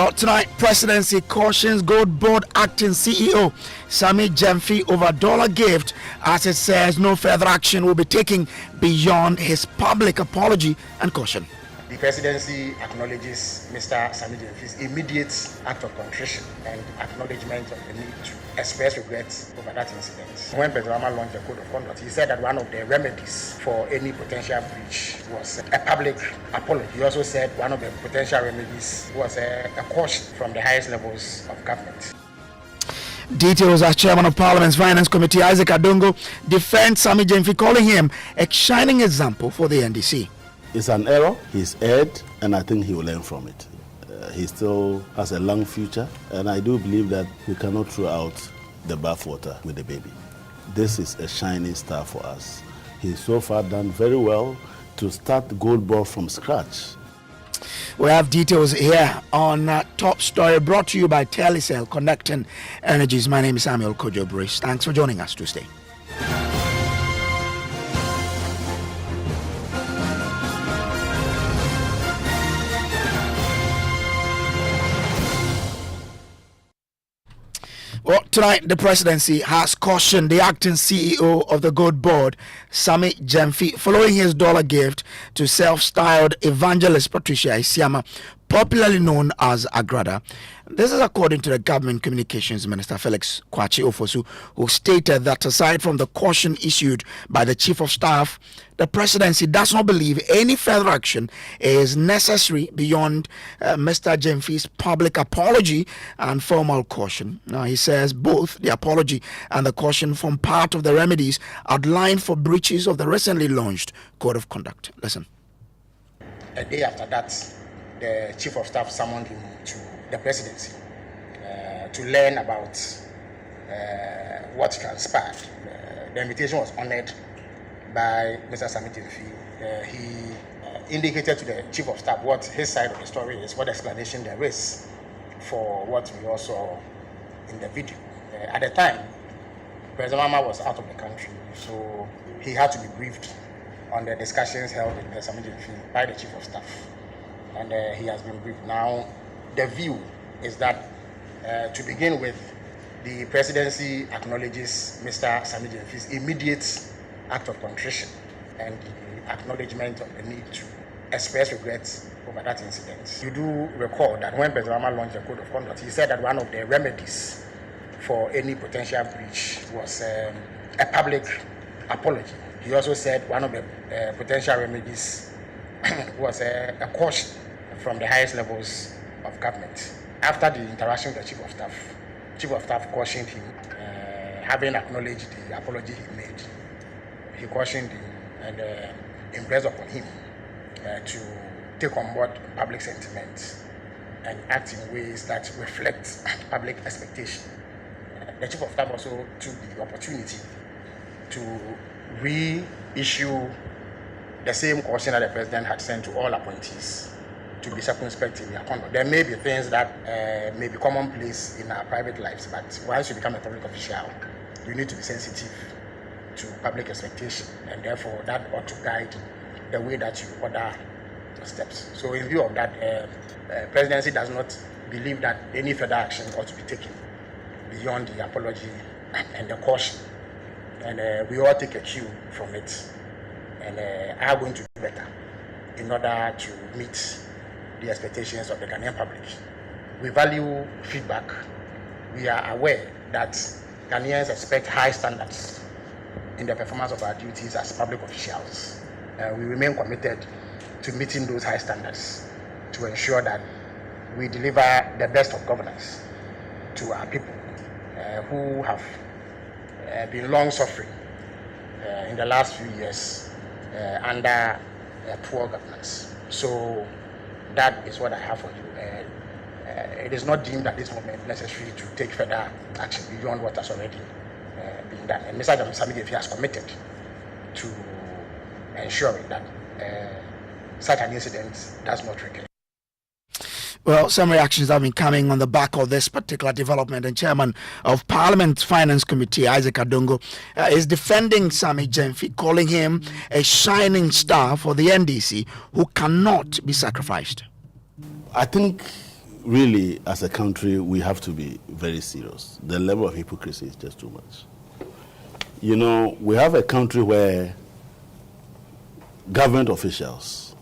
Well, tonight, Presidency cautions Gold Board acting CEO Sammy Gyamfi over dollar gift, as it says no further action will be taken beyond his public apology and caution. The Presidency acknowledges Mr. Sammy Gyamfi's immediate act of contrition and acknowledgement of the need to express regrets over that incident. When President Obama launched the Code of Conduct, he said that one of the remedies for any potential breach was a public apology. He also said one of the potential remedies was a caution from the highest levels of government. Details as Chairman of Parliament's Finance Committee, Isaac Adongo, defends Sammy Gyamfi, calling him a shining example for the NDC. It's an error, he's erred, and I think he will learn from it. He still has a long future, and I do believe that we cannot throw out the bathwater with the baby. This is a shining star for us. He's so far done very well to start Gold Board from scratch. We have details here on Top Story, brought to you by Telecel Connecting Energies. My name is Kojo. Thanks for joining us to stay. Well, tonight, the Presidency has cautioned the acting CEO of the Gold Board, Sammy Gyamfi, following his dollar gift to self-styled evangelist Patricia Isiama, popularly known as Agrada. This is according to the Government Communications Minister Felix Kwakye Ofosu, who stated that aside from the caution issued by the Chief of Staff, the Presidency does not believe any further action is necessary beyond Mr. Gyamfi's public apology and formal caution. Now, he says both the apology and the caution form part of the remedies outlined for breaches of the recently launched Code of Conduct. Listen. A day after that, the Chief of Staff summoned him to the Presidency to learn about what transpired. The invitation was honored by Mr. Sammy Gyamfi. He indicated to the Chief of Staff what his side of the story is, what explanation there is for what we all saw in the video. At the time, President Obama was out of the country, so he had to be briefed on the discussions held with Sammy Gyamfi by the Chief of Staff. And he has been briefed. Now, the view is that, to begin with, the Presidency acknowledges Mr. Sammy Gyamfi's immediate act of contrition and the acknowledgement of the need to express regrets over that incident. You do recall that when President Obama launched the Code of Conduct, he said that one of the remedies for any potential breach was a public apology. He also said one of the potential remedies was a caution from the highest levels of government. After the interaction with the Chief of Staff cautioned him, having acknowledged the apology he made, he cautioned him and impressed upon him to take on board public sentiment and act in ways that reflect public expectation. The Chief of Staff also took the opportunity to reissue the same caution that the President had sent to all appointees to be circumspect in their conduct. There may be things that may be commonplace in our private lives, but once you become a public official, you need to be sensitive to public expectation, and therefore that ought to guide the way that you order your steps. So in view of that, Presidency does not believe that any further action ought to be taken beyond the apology and the caution. And we all take a cue from it and are going to do better in order to meet the expectations of the Ghanaian public. We value feedback. We are aware that Ghanaians expect high standards in the performance of our duties as public officials. We remain committed to meeting those high standards to ensure that we deliver the best of governance to our people who have been long suffering in the last few years under poor governance. So that is what I have for you. It is not deemed at this moment necessary to take further action beyond what has already been done. And Mr. Sammy Gyamfi has committed to ensuring that such an incident does not recur. Well, some reactions have been coming on the back of this particular development, and Chairman of Parliament's Finance Committee, Isaac Adongo, is defending Sammy Gyamfi, calling him a shining star for the NDC who cannot be sacrificed. I think really, as a country, we have to be very serious. The level of hypocrisy is just too much. You know, we have a country where government officials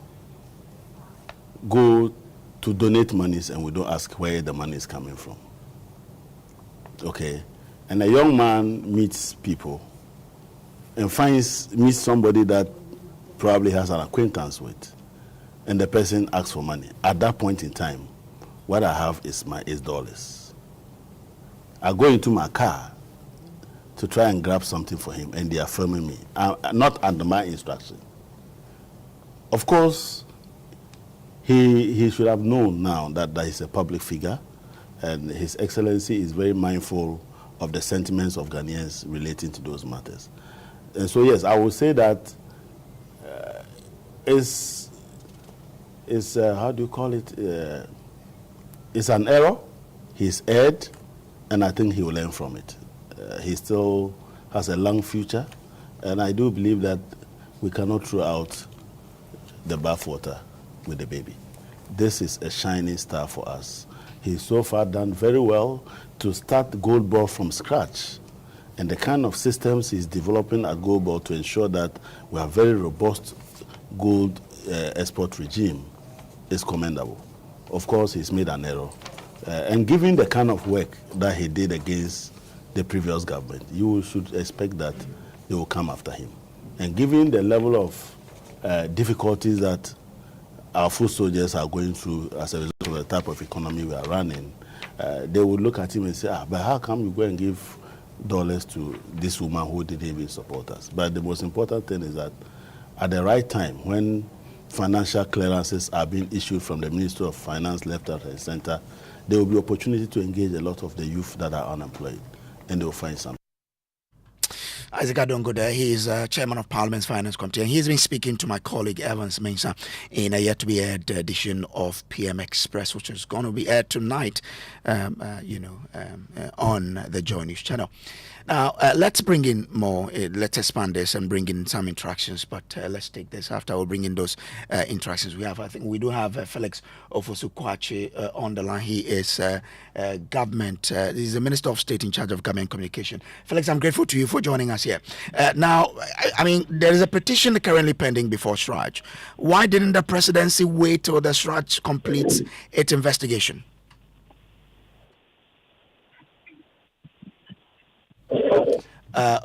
go to donate monies and we don't ask where the money is coming from. Okay? And a young man meets people and meets somebody that probably has an acquaintance with, and the person asks for money. At that point in time, what I have is dollars. I go into my car to try and grab something for him, and they are filming me, not under my instruction. Of course, he should have known now that he's a public figure, and His Excellency is very mindful of the sentiments of Ghanaians relating to those matters. And so, yes, I would say that it's how do you call it? It's an error. He's erred, and I think he will learn from it. He still has a long future, and I do believe that we cannot throw out the bathwater with the baby. This is a shining star for us. He's so far done very well to start Gold Ball from scratch. And the kind of systems he's developing at Gold Ball to ensure that we have very robust gold export regime is commendable. Of course, he's made an error. And given the kind of work that he did against the previous government, you should expect that they will come after him. And given the level of difficulties that our foot soldiers are going through as a result of the type of economy we are running, they would look at him and say, but how come you go and give dollars to this woman who didn't even support us? But the most important thing is that at the right time, when financial clearances are being issued from the Ministry of Finance, left, right, and center, there will be opportunity to engage a lot of the youth that are unemployed, and they will find something. Isaac Adongo there, he is chairman of Parliament's Finance Committee, and he's been speaking to my colleague Evans Mensah in a yet-to-be-aired edition of PM Express, which is going to be aired tonight, on the Joy News channel. Now, let's bring in more, let's expand this and bring in some interactions, but let's take this after we'll bring in those interactions we have. I think we do have Felix Ofosu-Kwakye on the line. He is he's the Minister of State in charge of Government Communication. Felix, I'm grateful to you for joining us here. Now, I mean, there is a petition currently pending before SRAJ. Why didn't the presidency wait till the SRAJ completes its investigation?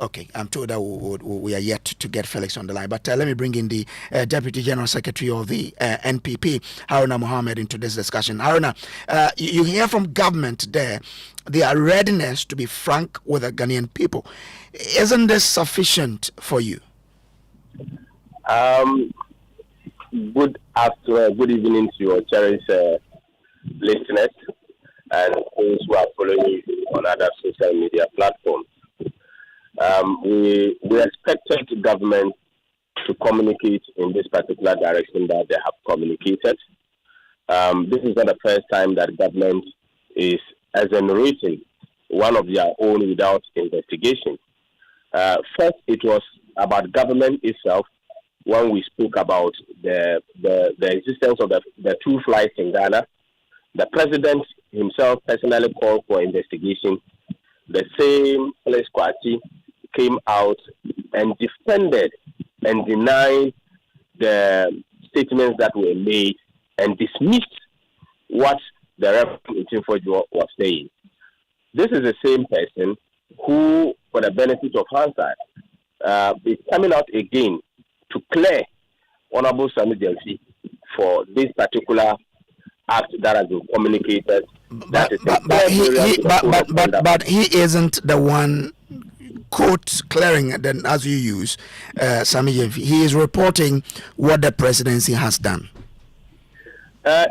Okay, I'm told that we are yet to get Felix on the line, but let me bring in the Deputy General Secretary of the NPP, Haruna Mohammed, into this discussion. Haruna, you hear from government there their readiness to be frank with the Ghanaian people. Isn't this sufficient for you? Good afternoon, good evening to your cherished listeners and those who are following you on other social media platforms. We expected government to communicate in this particular direction that they have communicated. This is not the first time that government is exonerating one of their own without investigation. First, it was about government itself when we spoke about the existence of the two flights in Ghana. The president himself personally called for investigation. The same Felix Kwakye came out and defended and denied the statements that were made and dismissed what the Reverend Kojo was saying. This is the same person who, for the benefit of hindsight, is coming out again to clear Honorable Sammy Gyamfi for this particular act that has been communicated. But he isn't the one quote clearing, then as you use Sammy Gyamfi. He is reporting what the presidency has done.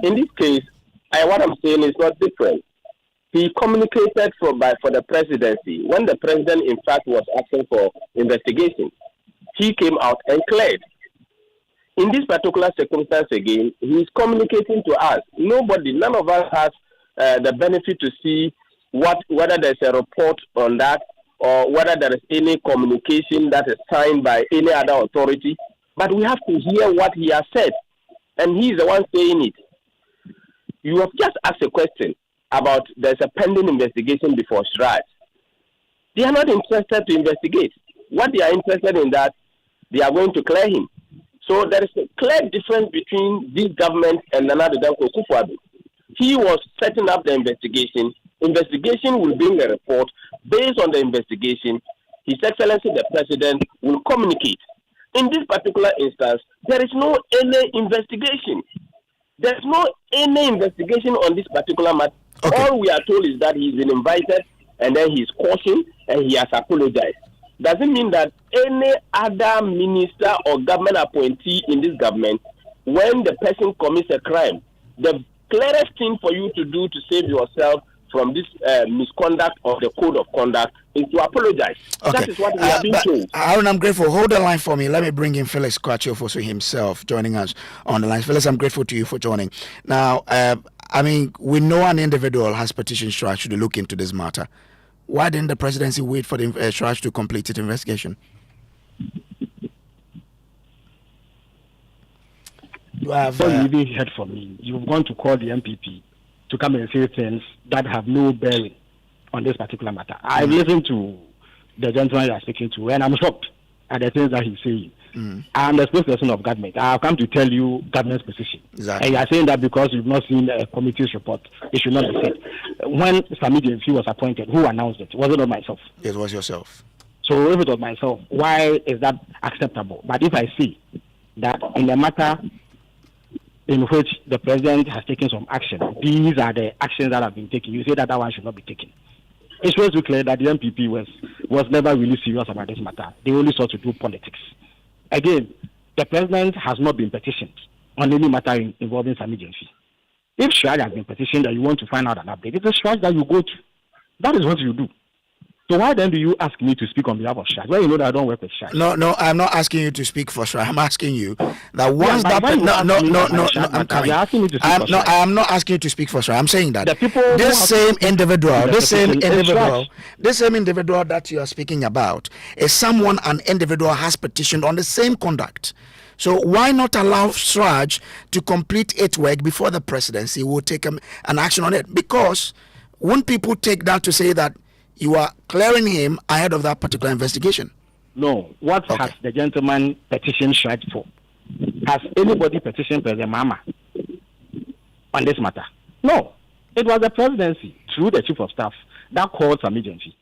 In this case, what I'm saying is not different. He communicated for the presidency when the president, in fact, was asking for investigation. He came out and cleared. In this particular circumstance, again, he's communicating to us. None of us has the benefit to see whether there's a report on that or whether there is any communication that is signed by any other authority. But we have to hear what he has said, and he's the one saying it. You have just asked a question about there's a pending investigation before Shraj. They are not interested to investigate. What they are interested in that, they are going to clear him. So there is a clear difference between this government and Nana Danko Kufuor. He was setting up the investigation. Investigation will bring a report. Based on the investigation, His Excellency the President will communicate. In this particular instance, there is no any investigation. There's no any investigation on this particular matter. Okay. All we are told is that he's been invited and then he's cautioned and he has apologized. Doesn't mean that any other minister or government appointee in this government, when the person commits a crime, the clearest thing for you to do to save yourself from this misconduct of the code of conduct is to apologize. Okay. That is what we have been told. Aaron, I'm grateful. Hold the line for me. Let me bring in Felix Kwachofoso himself joining us on the line. Felix, I'm grateful to you for joining. Now, we know an individual has petitioned Shraj to look into this matter. Why didn't the presidency wait for the Shraj to complete its investigation? You even heard from me. You've gone to call the MPP to come and say things that have no bearing on this particular matter. I've listened to the gentleman you are speaking to, and I'm shocked at the things that he's saying. I'm the spokesperson of government. I've come to tell you government's position. Exactly. And you are saying that because you've not seen a committee's report, it should not be said. When Sammy Gyamfi was appointed, who announced it? Was it not myself? It was yourself. So if it was myself, why is that acceptable? But if I see that in the matter in which the president has taken some action, these are the actions that have been taken, you say that one should not be taken. It shows you clear that the MPP was never really serious about this matter. They only sought to do politics. Again, the president has not been petitioned on any matter involving Sammy Gyamfi. If Shraj has been petitioned and you want to find out an update, it's a Shraj that you go to. That is what you do. So why then do you ask me to speak on behalf of Shraj? Well, you know that I don't work with Shraj. No, I'm not asking you to speak for Shraj. I'm asking you that once I'm coming. I'm not asking you to speak for Shraj. I'm saying that this same individual that you are speaking about is someone an individual has petitioned on the same conduct. So why not allow Shraj to complete its work before the presidency will take an action on it? Because won't people take that to say that you are clearing him ahead of that particular investigation? No. What has the gentleman petitioned Shraj for? Has anybody petitioned President Mahama on this matter? No. It was the presidency, through the chief of staff, that called Sammy Gyamfi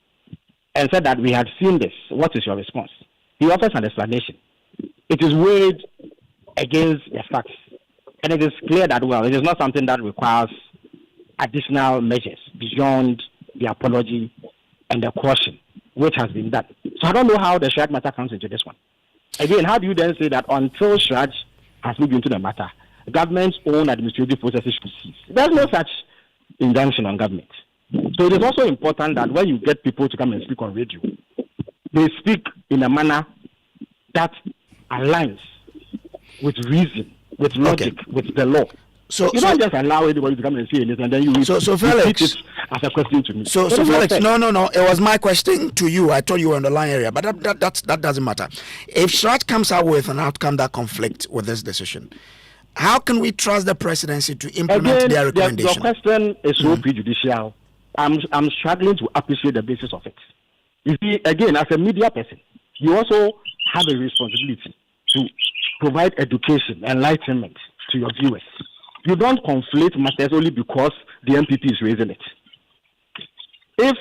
and said that we had seen this. What is your response? He offers an explanation. It is weighed against the facts. And it is clear that, well, it is not something that requires additional measures beyond the apology and the caution, which has been done. So I don't know how the Shraj matter comes into this one. Again, how do you then say that until Shraj has looked into the matter, the government's own administrative processes should cease? There's no such injunction on government. So it is also important that when you get people to come and speak on radio, they speak in a manner that aligns with reason, with logic, with the law. So you don't just allow anybody to come and say anything and then you so Felix, it as a question to me. So Felix, no. It was my question to you. I told you were in the line area, but that doesn't matter. If Shraj comes out with an outcome that conflicts with this decision, how can we trust the presidency to implement their recommendation? Your question is so prejudicial. I'm struggling to appreciate the basis of it. You see, again, as a media person, you also have a responsibility to provide education, enlightenment to your viewers. You don't conflate matters only because the MPP is raising it. If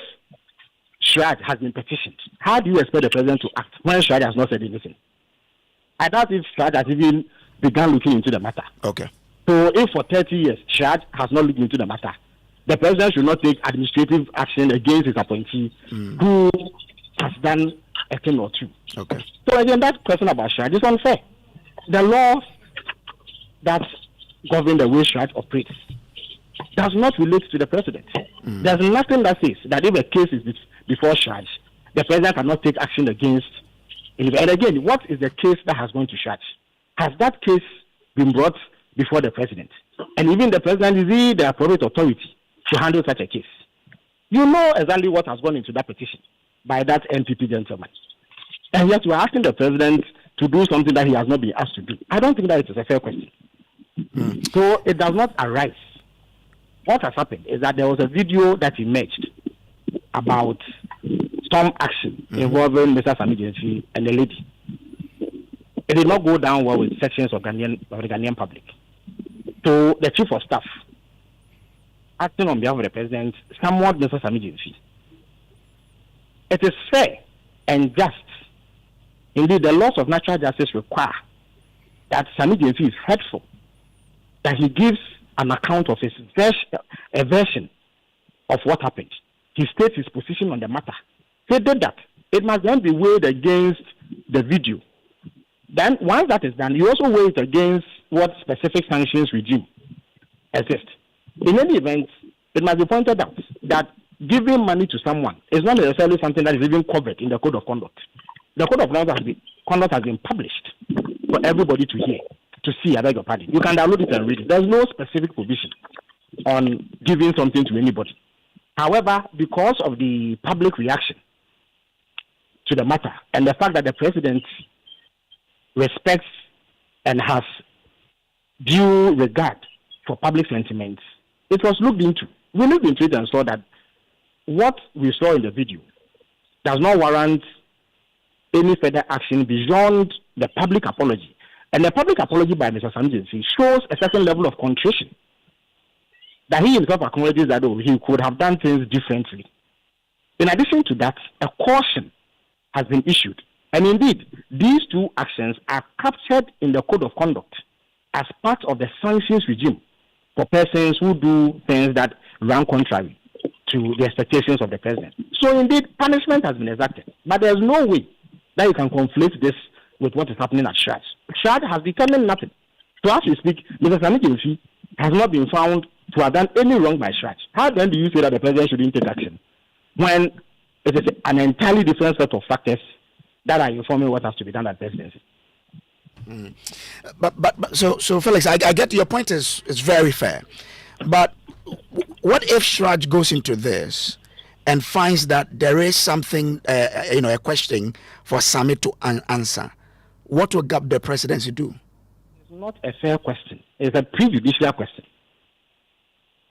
Shraj has been petitioned, how do you expect the president to act when Shraj has not said anything? I doubt if Shraj has even begun looking into the matter. Okay. So if for 30 years Shraj has not looked into the matter, the president should not take administrative action against his appointee who has done a thing or two. Okay. So again, that question about Shraj is unfair. The laws that govern the way Shraj operates does not relate to the president. There's nothing that says that if a case is before Shraj, the president cannot take action against it. And again, what is the case that has gone to Shraj? Has that case been brought before the president? And even the president, is he the appropriate authority to handle such a case? You know exactly what has gone into that petition by that NPP gentleman. And yet you are asking the president to do something that he has not been asked to do. I don't think that it is a fair question. So it does not arise what has happened is that there was a video that emerged about some action involving Mr. Sammy Gyamfi and the lady. It did not go down well with sections of the Ghanaian public. So the chief of staff, acting on behalf of the president, summoned Mr. Sammy Gyamfi. It is fair and just. Indeed, the laws of natural justice require that Sammy Gyamfi is hurtful, that he gives an account of his version of what happened. He states his position on the matter. He did that. It must then be weighed against the video. Then, once that is done, you also weigh it against what specific sanctions regime exists. In any event, it must be pointed out that giving money to someone is not necessarily something that is even covered in the Code of Conduct. The Code of Conduct has been published for everybody to hear, to see, I beg your pardon. You can download it and read it. There's no specific provision on giving something to anybody. However, because of the public reaction to the matter and the fact that the president respects and has due regard for public sentiments, it was looked into. We looked into it and saw that what we saw in the video does not warrant any further action beyond the public apology. And the public apology by Mr. Sammy Gyamfi shows a certain level of contrition, that he himself acknowledges that he could have done things differently. In addition to that, a caution has been issued. And indeed, these two actions are captured in the Code of Conduct as part of the sanctions regime for persons who do things that run contrary to the expectations of the president. So indeed, punishment has been exacted. But there's no way that you can conflate this with what is happening at Shrad. Shrad has determined nothing. So as we speak, Mr. Sammy Gyamfi has not been found to have done any wrong by Shrad. How then do you say that the president shouldn't take action when it is an entirely different set of factors that are informing what has to be done at presidency? But so Felix, I get your point is very fair. But what if Shraj goes into this and finds that there is something, a question for Sammy to answer? What will the presidency do? It's not a fair question. It's a prejudicial question.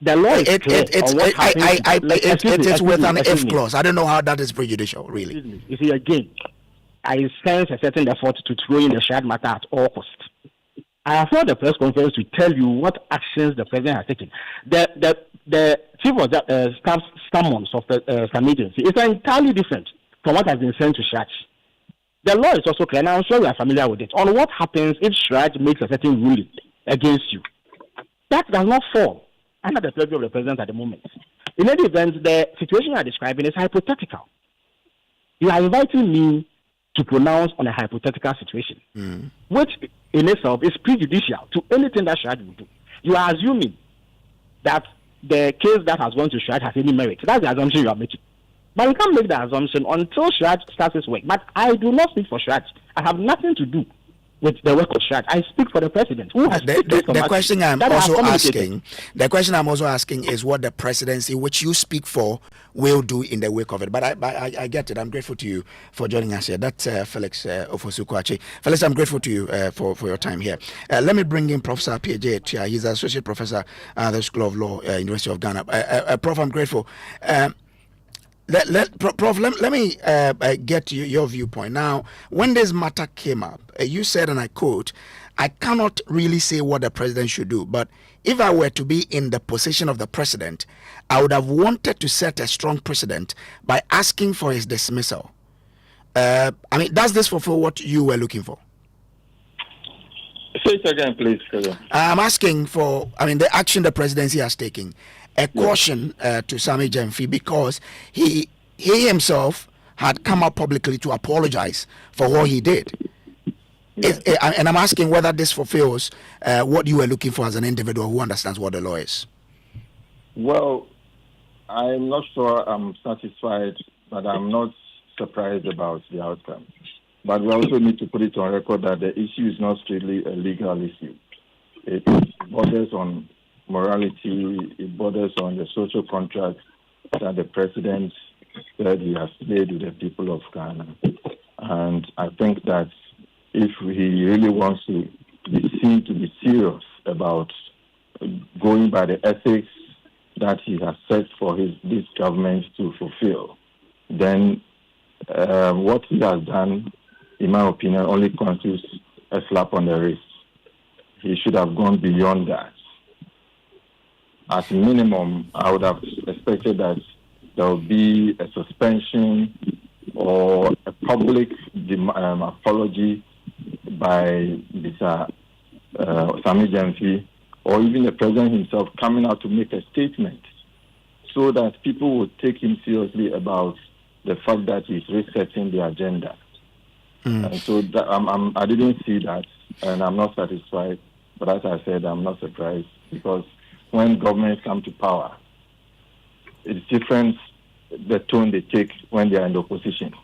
The law is clear on what happens. It is with an if clause. I don't know how that is prejudicial, really. You see, again, I sense a certain effort to throw in the shared matter at all costs. I have held the press conference to tell you what actions the president has taken. The chief of staff summons of the Sammy Gyamfi is entirely different from what has been sent to Shraj. The law is also clear, and I'm sure you are familiar with it, on what happens if Shraj makes a certain ruling against you. That does not fall under the purview of the president at the moment. In any event, the situation you are describing is hypothetical. You are inviting me to pronounce on a hypothetical situation, which in itself is prejudicial to anything that Shraj will do. You are assuming that the case that has gone to Shraj has any merit. That's the assumption you are making. But we can't make the assumption until Shraj starts his work. But I do not speak for Shraj. I have nothing to do with the work of Shraj. I speak for the president, who has the question I'm also asking is what the presidency, which you speak for, will do in the wake of it. But I get it. I'm grateful to you for joining us here. That's Felix Ofosu-Kwakye. Felix, I'm grateful to you for your time here. Let me bring in Professor P.J. Chia. He's an associate professor at the School of Law, University of Ghana. Prof, I'm grateful. Prof, let me get your viewpoint. Now, when this matter came up, you said, and I quote, "I cannot really say what the president should do, but if I were to be in the position of the president, I would have wanted to set a strong precedent by asking for his dismissal." Does this fulfill what you were looking for? Say it again, please. I'm asking for, the action the presidency has taken. A caution to Sammy Gyamfi because he himself had come up publicly to apologize for what he did. And I'm asking whether this fulfills what you were looking for as an individual who understands what the law is. Well, I'm not sure I'm satisfied, but I'm not surprised about the outcome. But we also need to put it on record that the issue is not strictly a legal issue. It borders on morality, it borders on the social contract that the president said he has made with the people of Ghana. And I think that if he really wants to be seen to be serious about going by the ethics that he has set for this government to fulfill, then what he has done, in my opinion, only constitutes a slap on the wrist. He should have gone beyond that. At minimum, I would have expected that there would be a suspension or a public apology by Mr. Sammy Gyamfi, or even the president himself coming out to make a statement so that people would take him seriously about the fact that he's resetting the agenda. And so I didn't see that, and I'm not satisfied. But as I said, I'm not surprised, because when governments come to power, it's different the tone they take when they are in the opposition.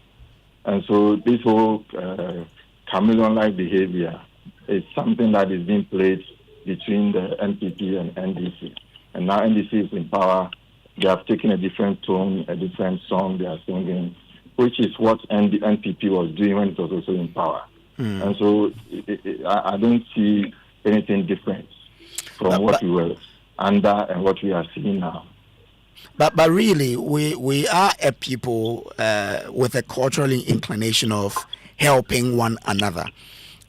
And so this whole chameleon-like behavior is something that is being played between the NPP and NDC. And now NDC is in power. They have taken a different tone, a different song they are singing, which is what the NPP was doing when it was also in power. And so I don't see anything different from what we were under and what we are seeing now. But really, we are a people with a cultural inclination of helping one another.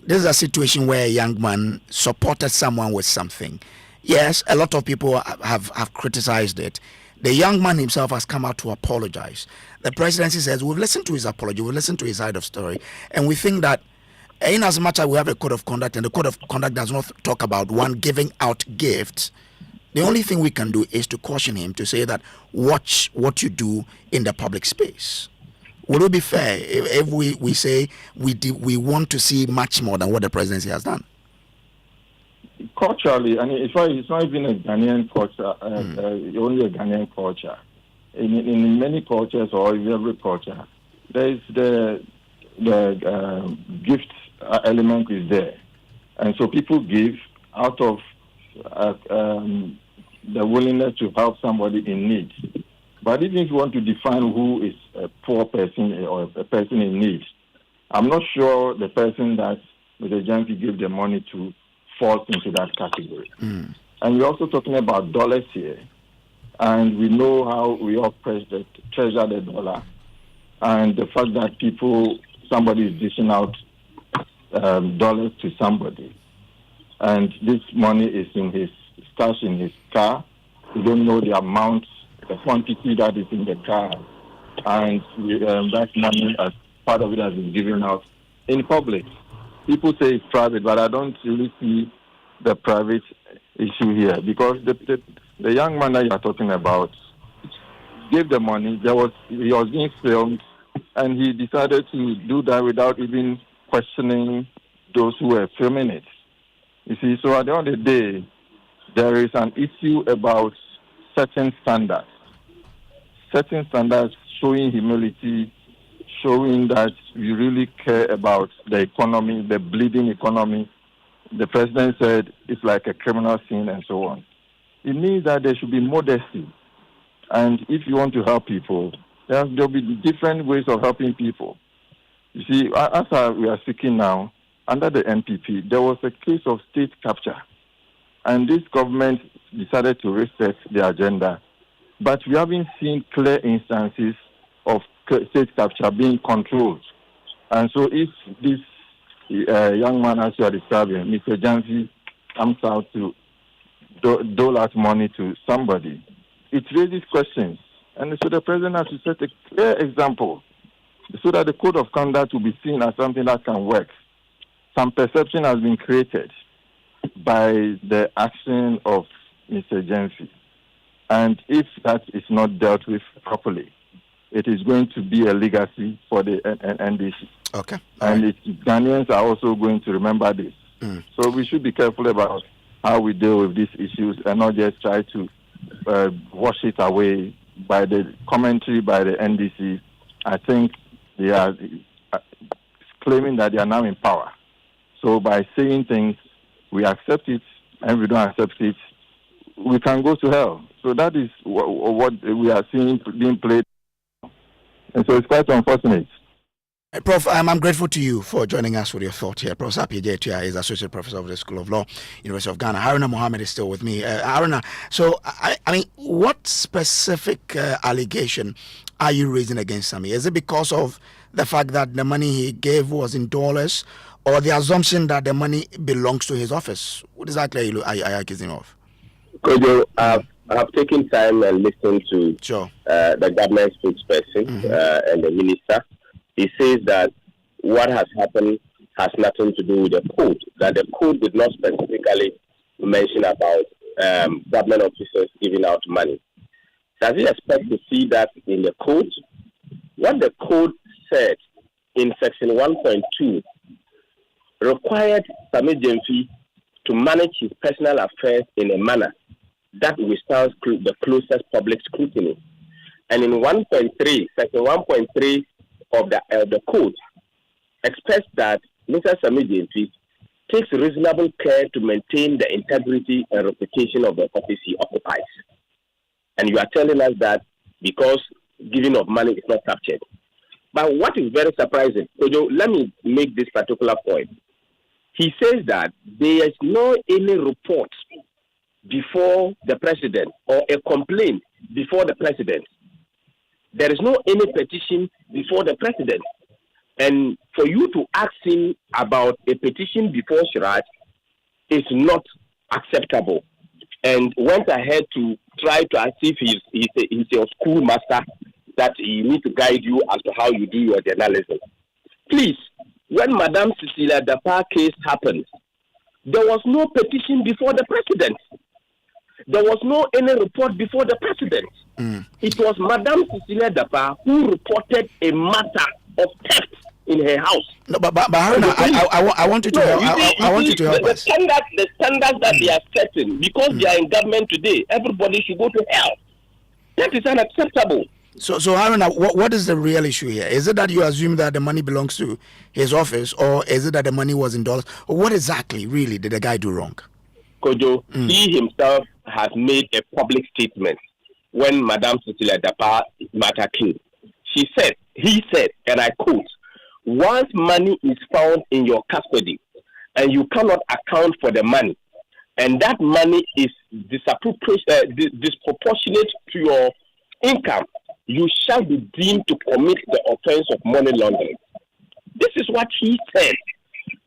This is a situation where a young man supported someone with something. Yes, a lot of people have criticized it. The young man himself has come out to apologize. The presidency says, we've listened to his apology, we've listened to his side of story, and we think that in as much as we have a code of conduct, and the code of conduct does not talk about one giving out gifts, the only thing we can do is to caution him, to say that watch what you do in the public space. Would it be fair if we say we want to see much more than what the presidency has done? Culturally, I mean, it's not even a Ghanaian culture, only a Ghanaian culture. In many cultures, or in every culture, there is the gift element is there. And so people give out of the willingness to help somebody in need. But even if you want to define who is a poor person or a person in need, I'm not sure the person that Mr. Gyamfi gave the money to falls into that category. And we're also talking about dollars here. And we know how we all treasure the dollar. And the fact that somebody is dishing out dollars to somebody. And this money is in his stash in his car. We don't know the amount, the quantity that is in the car. And that money, as part of it, has been given out in public. People say it's private, but I don't really see the private issue here, because the young man that you are talking about gave the money. He was being filmed, and he decided to do that without even questioning those who were filming it. You see, so at the end of the day, there is an issue about certain standards showing humility, showing that you really care about the economy, the bleeding economy. The president said it's like a criminal scene and so on. It means that there should be modesty. And if you want to help people, there'll be different ways of helping people. You see, as we are speaking now, under the NPP, there was a case of state capture. And this government decided to reset the agenda. But we haven't seen clear instances of state capture being controlled. And so if this young man, as you are describing, Mr. Gyamfi, comes out to dole out money to somebody, it raises questions. And so the president has to set a clear example so that the code of conduct will be seen as something that can work. Some perception has been created by the action of Mr. Gyamfi. And if that is not dealt with properly, it is going to be a legacy for the NDC. Okay. And Ghanaians are also going to remember this. So we should be careful about how we deal with these issues and not just try to wash it away by the commentary by the NDC. I think they are claiming that they are now in power. So by saying things, we accept it, and we don't accept it, we can go to hell. So that is what we are seeing being played. And so it's quite unfortunate. Prof, I'm grateful to you for joining us with your thought here. Prof. Sapi Jetia is Associate Professor of the School of Law, University of Ghana. Haruna Mohammed is still with me. Haruna, so, I mean, what specific allegation are you raising against Sammy? Is it because of the fact that the money he gave was in dollars, or the assumption that the money belongs to his office? What exactly are you accusing of? Kojo, I have taken time and listened to Sure. The government spokesperson and the minister. He says that what has happened has nothing to do with the code, that the code did not specifically mention about government officers giving out money. Does he expect to see that in the code? What the code said in section 1.2 required Sammy Gyamfi to manage his personal affairs in a manner that withstands the closest public scrutiny. And in 1.3, section 1.3 of the code expects that Mr. Sammy Gyamfi takes reasonable care to maintain the integrity and reputation of the office he occupies. And you are telling us that because giving of money is not captured. But what is very surprising, Kojo, let me make this particular point. He says that there is no any report before the president or a complaint before the president. There is no any petition before the president. And for you to ask him about a petition before Siraj is not acceptable. And went ahead to try to as if he's a schoolmaster that he needs to guide you as to how you do your journalism. Please, when Madame Cecilia Dapa case happened, there was no petition before the president. There was no any report before the president. It was Madame Cecilia Dapa who reported a matter of theft in her house. No, but Haruna, I want you to help. I want you to help us. The standards that they are setting, because they are in government today, everybody should go to hell. That is unacceptable. So Haruna, what is the real issue here? Is it that you assume that the money belongs to his office, or is it that the money was in dollars? Or what exactly, really, did the guy do wrong? Kojo, he himself has made a public statement when Madame Cecilia Dapa matter came. He said, and I quote, "Once money is found in your custody and you cannot account for the money, and that money is disproportionate to your income, you shall be deemed to commit the offense of money laundering." This is what he said.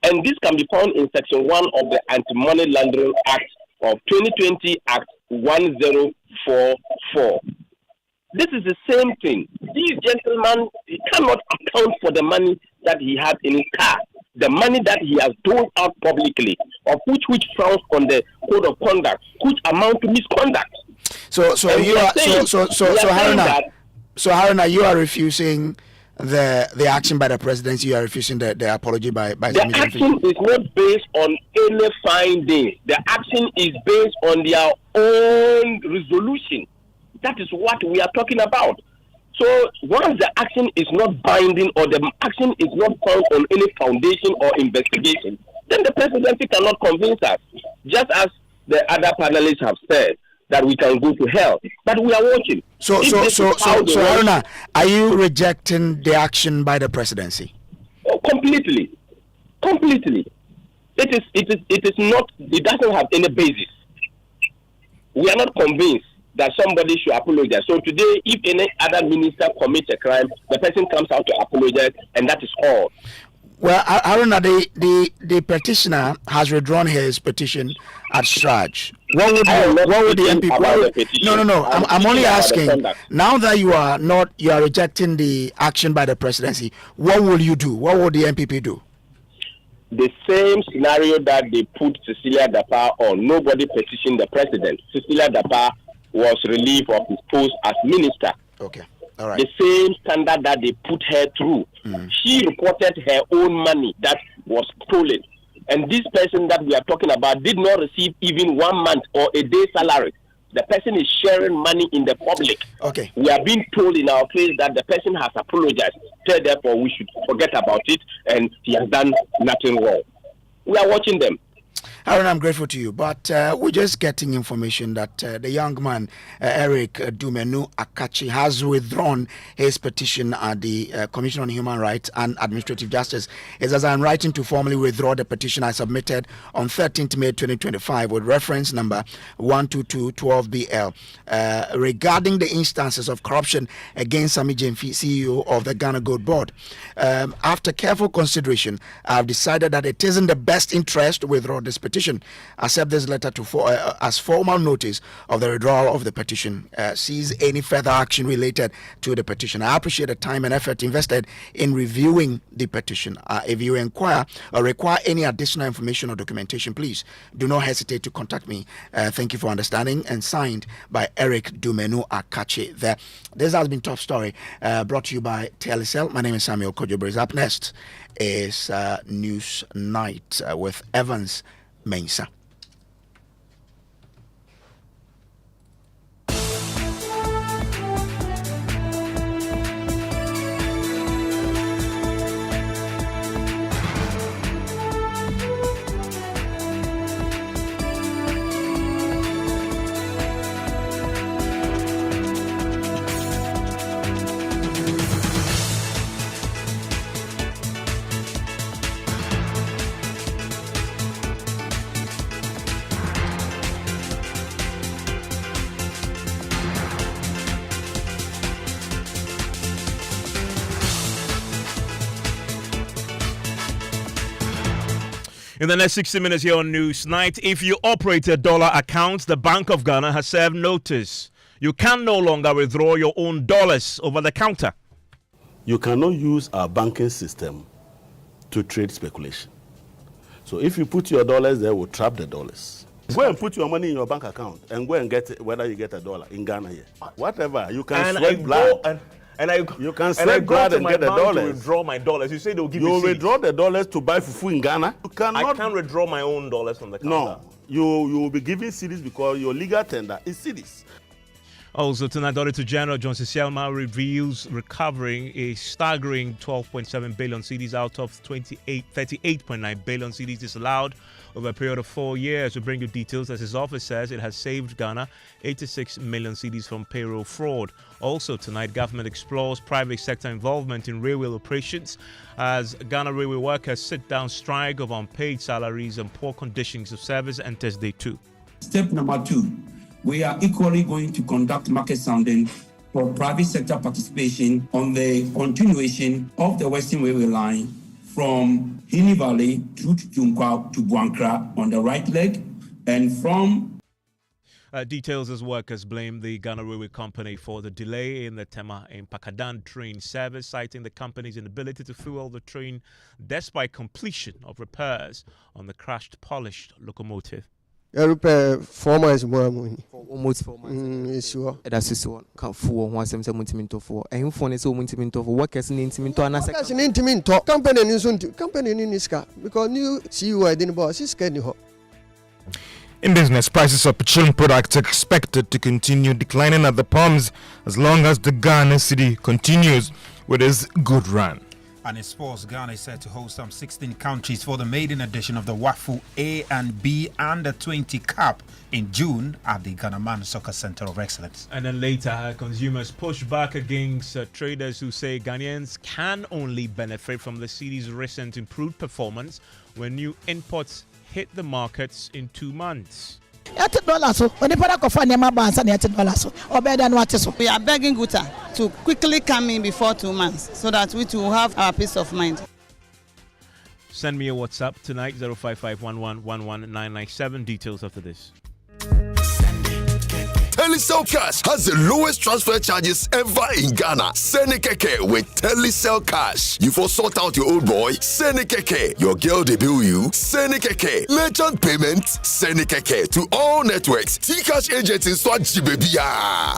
And this can be found in Section 1 of the Anti-Money Laundering Act of 2020, Act 1044. This is the same thing. This gentleman cannot account for the money that he had in his car, the money that he has doled out publicly, of which frowns on the code of conduct, which amount to misconduct. So Haruna, you are refusing the action by the presidency. You are refusing the apology by the action is not based on any findings. The action is based on their own resolution. That is what we are talking about. So once the action is not binding or the action is not found on any foundation or investigation, then the presidency cannot convince us. Just as the other panelists have said that we can go to hell, but we are watching. So Haruna, are you rejecting the action by the presidency? Oh, completely. It is not. It doesn't have any basis. We are not convinced that somebody should apologize. So today, if any other minister commits a crime, the person comes out to apologize, and that is all. Well, Haruna, the petitioner has withdrawn his petition at Siraj. What would the MP? No. I'm only asking. Now that you are rejecting the action by the presidency, what will you do? What will the MPP do? The same scenario that they put Cecilia Dapa on. Nobody petitioned the president. Cecilia Dapa was relieved of his post as minister. Okay. All right. The same standard that they put her through. She reported her own money that was stolen. And this person that we are talking about did not receive even 1 month or a day's salary. The person is sharing money in the public. Okay. We are being told in our face that the person has apologized. Therefore, we should forget about it and he has done nothing wrong. We are watching them. Aaron, I'm grateful to you, but we're just getting information that the young man, Eric Dumenu Akachi, has withdrawn his petition at the Commission on Human Rights and Administrative Justice. It's as I'm writing to formally withdraw the petition I submitted on 13th May 2025 with reference number 12212BL regarding the instances of corruption against Sammy Gyamfi, CEO of the Ghana Gold Board. After careful consideration, I've decided that it isn't the best interest to withdraw this petition. Accept this letter as formal notice of the withdrawal of the petition. Cease any further action related to the petition. I appreciate the time and effort invested in reviewing the petition. If you inquire or require any additional information or documentation, please do not hesitate to contact me. Thank you for understanding. And signed by Eric Dumenu Akachi. This has been Top Story, brought to you by Telecel. My name is Sammy Kojo. Up next is News Night with Evans Mensah. In the next 60 minutes here on News Night, if you operate a dollar account, the Bank of Ghana has served notice. You can no longer withdraw your own dollars over the counter. You cannot use our banking system to trade speculation. So if you put your dollars there, we'll trap the dollars. Go and put your money in your bank account and go and get whether you get a dollar in Ghana here. Whatever. You can sweat blood. You can sweat blood and get the dollars. To withdraw my dollars. You say they'll give you. You withdraw the dollars to buy fufu in Ghana. You cannot. I can't withdraw my own dollars from the counter. No, you will be giving cedis because your legal tender is cedis. Also tonight, Auditor General John Selma reveals recovering a staggering 12.7 billion cedis out of 38.9 billion cedis disallowed over a period of 4 years. We bring you details as his office says it has saved Ghana 86 million cedis from payroll fraud. Also tonight, government explores private sector involvement in railway operations as Ghana railway workers sit down strike of unpaid salaries and poor conditions of service enters day 2. Step number 2. We are equally going to conduct market sounding for private sector participation on the continuation of the Western Railway line from Hini Valley through to Junkwa to Buankra on the right leg, and from details as workers blame the Ghana Railway Company for the delay in the Tema and Pakadan train service, citing the company's inability to fuel the train despite completion of repairs on the crashed polished locomotive. Repair 4 months more. Almost 4 months. Sure. That's so. Can't fool one some intimate for. And phone is so intimate for workers in intimate to another. That's an intimate talk. Company in company in Niska because new CEO I didn't boss is scared. In business, prices of petroleum products are expected to continue declining at the pumps as long as the Ghana city continues with its good run. And in sports, Ghana is set to host some 16 countries for the maiden edition of the WAFU A and B Under 20 Cup in June at the Ghana Man Soccer Center of Excellence. And then later, consumers push back against traders who say Ghanaians can only benefit from the city's recent improved performance when new imports hit the markets in 2 months. We are begging Guta to quickly come in before 2 months so that we will have our peace of mind. Send me a WhatsApp tonight, 05511119997. Details after this. Telecel Cash has the lowest transfer charges ever in Ghana. Send it keke with Telecel Cash. You for sort out your old boy, send it keke. Your girl they bill you, send it keke. Merchant payment, send it keke to all networks. T-Cash agents in Swatch baby.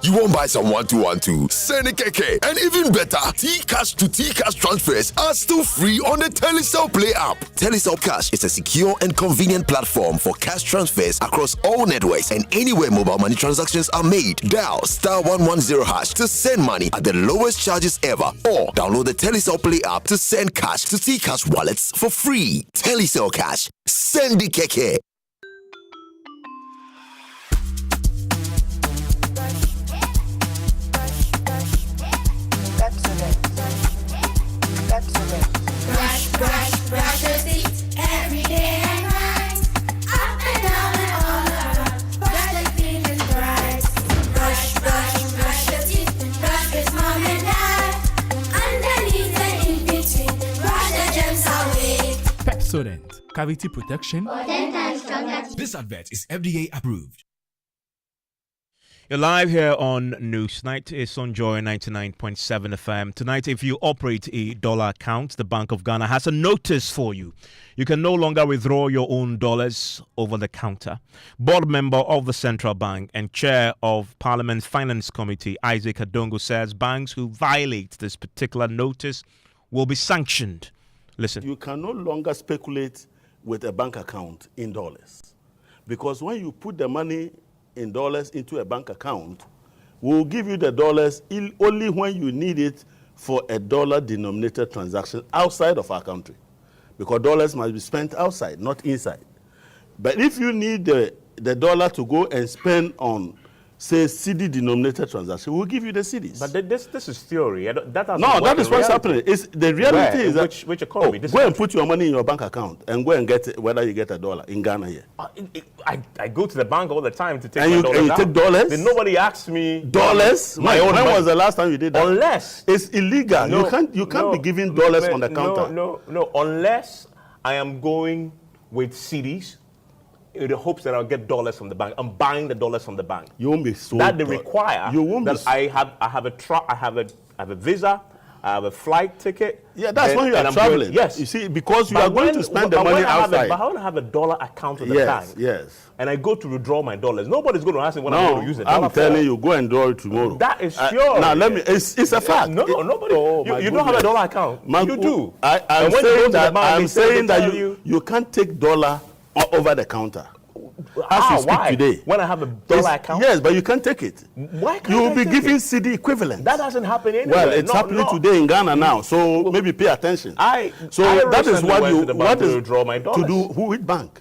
You won't buy some 1212. Send it keke. And even better, T-Cash to T-Cash transfers are still free on the Telecel Play app. Telecel Cash is a secure and convenient platform for cash transfers across all networks and anywhere mobile money transactions are made. Dial *110# to send money at the lowest charges ever, or download the Telecel Play app to send cash to T-Cash wallets for free. Telecel Cash, send the keke. Pepsodent, cavity protection. For 10 times stronger. This advert is FDA approved. You're live here on Newsnight. It's on Joy 99.7 FM. Tonight, if you operate a dollar account, the Bank of Ghana has a notice for you. You can no longer withdraw your own dollars over the counter. Board member of the Central Bank and chair of Parliament's Finance Committee, Isaac Adongo, says banks who violate this particular notice will be sanctioned. Listen. You can no longer speculate with a bank account in dollars. Because when you put the money in dollars into a bank account, we'll give you the dollars only when you need it for a dollar-denominated transaction outside of our country. Because dollars must be spent outside, not inside. But if you need the dollar to go and spend on, say, CD-denominated transaction, we'll give you the CDs. But this is theory. That is what's happening. The reality is that which economy? Go and put your money in your bank account and go and get it, whether you get a dollar in Ghana here. I go to the bank all the time to take and my you, dollars and you out. take dollars? Then nobody asks me dollars. My own when money. was the last time you did that? Unless it's illegal. You can't be giving dollars on the counter. No. Unless I am going with CDs in the hopes that I'll get dollars from the bank. I'm buying the dollars from the bank. You won't be so. That they require. You won't that I have a visa. I have a flight ticket. Yeah, that's when you are traveling. Yes. You see, because you are going to spend the money outside. But when I have a dollar account with the bank, yes, and I go to withdraw my dollars, nobody's going to ask me what I'm going to use the dollar for. I'm telling you, go and draw it tomorrow. That is sure. Now, it's a fact. No, nobody. You don't have a dollar account. You do. I'm saying that you can't take dollar over the counter. Why? Today. When I have a dollar account? Yes, but you can't take it. Why can't you will be take giving it? CD equivalent. That doesn't happen anywhere. Well, it's happening today in Ghana now, so maybe pay attention. I that is what you to withdraw my dollars. To do. Which bank?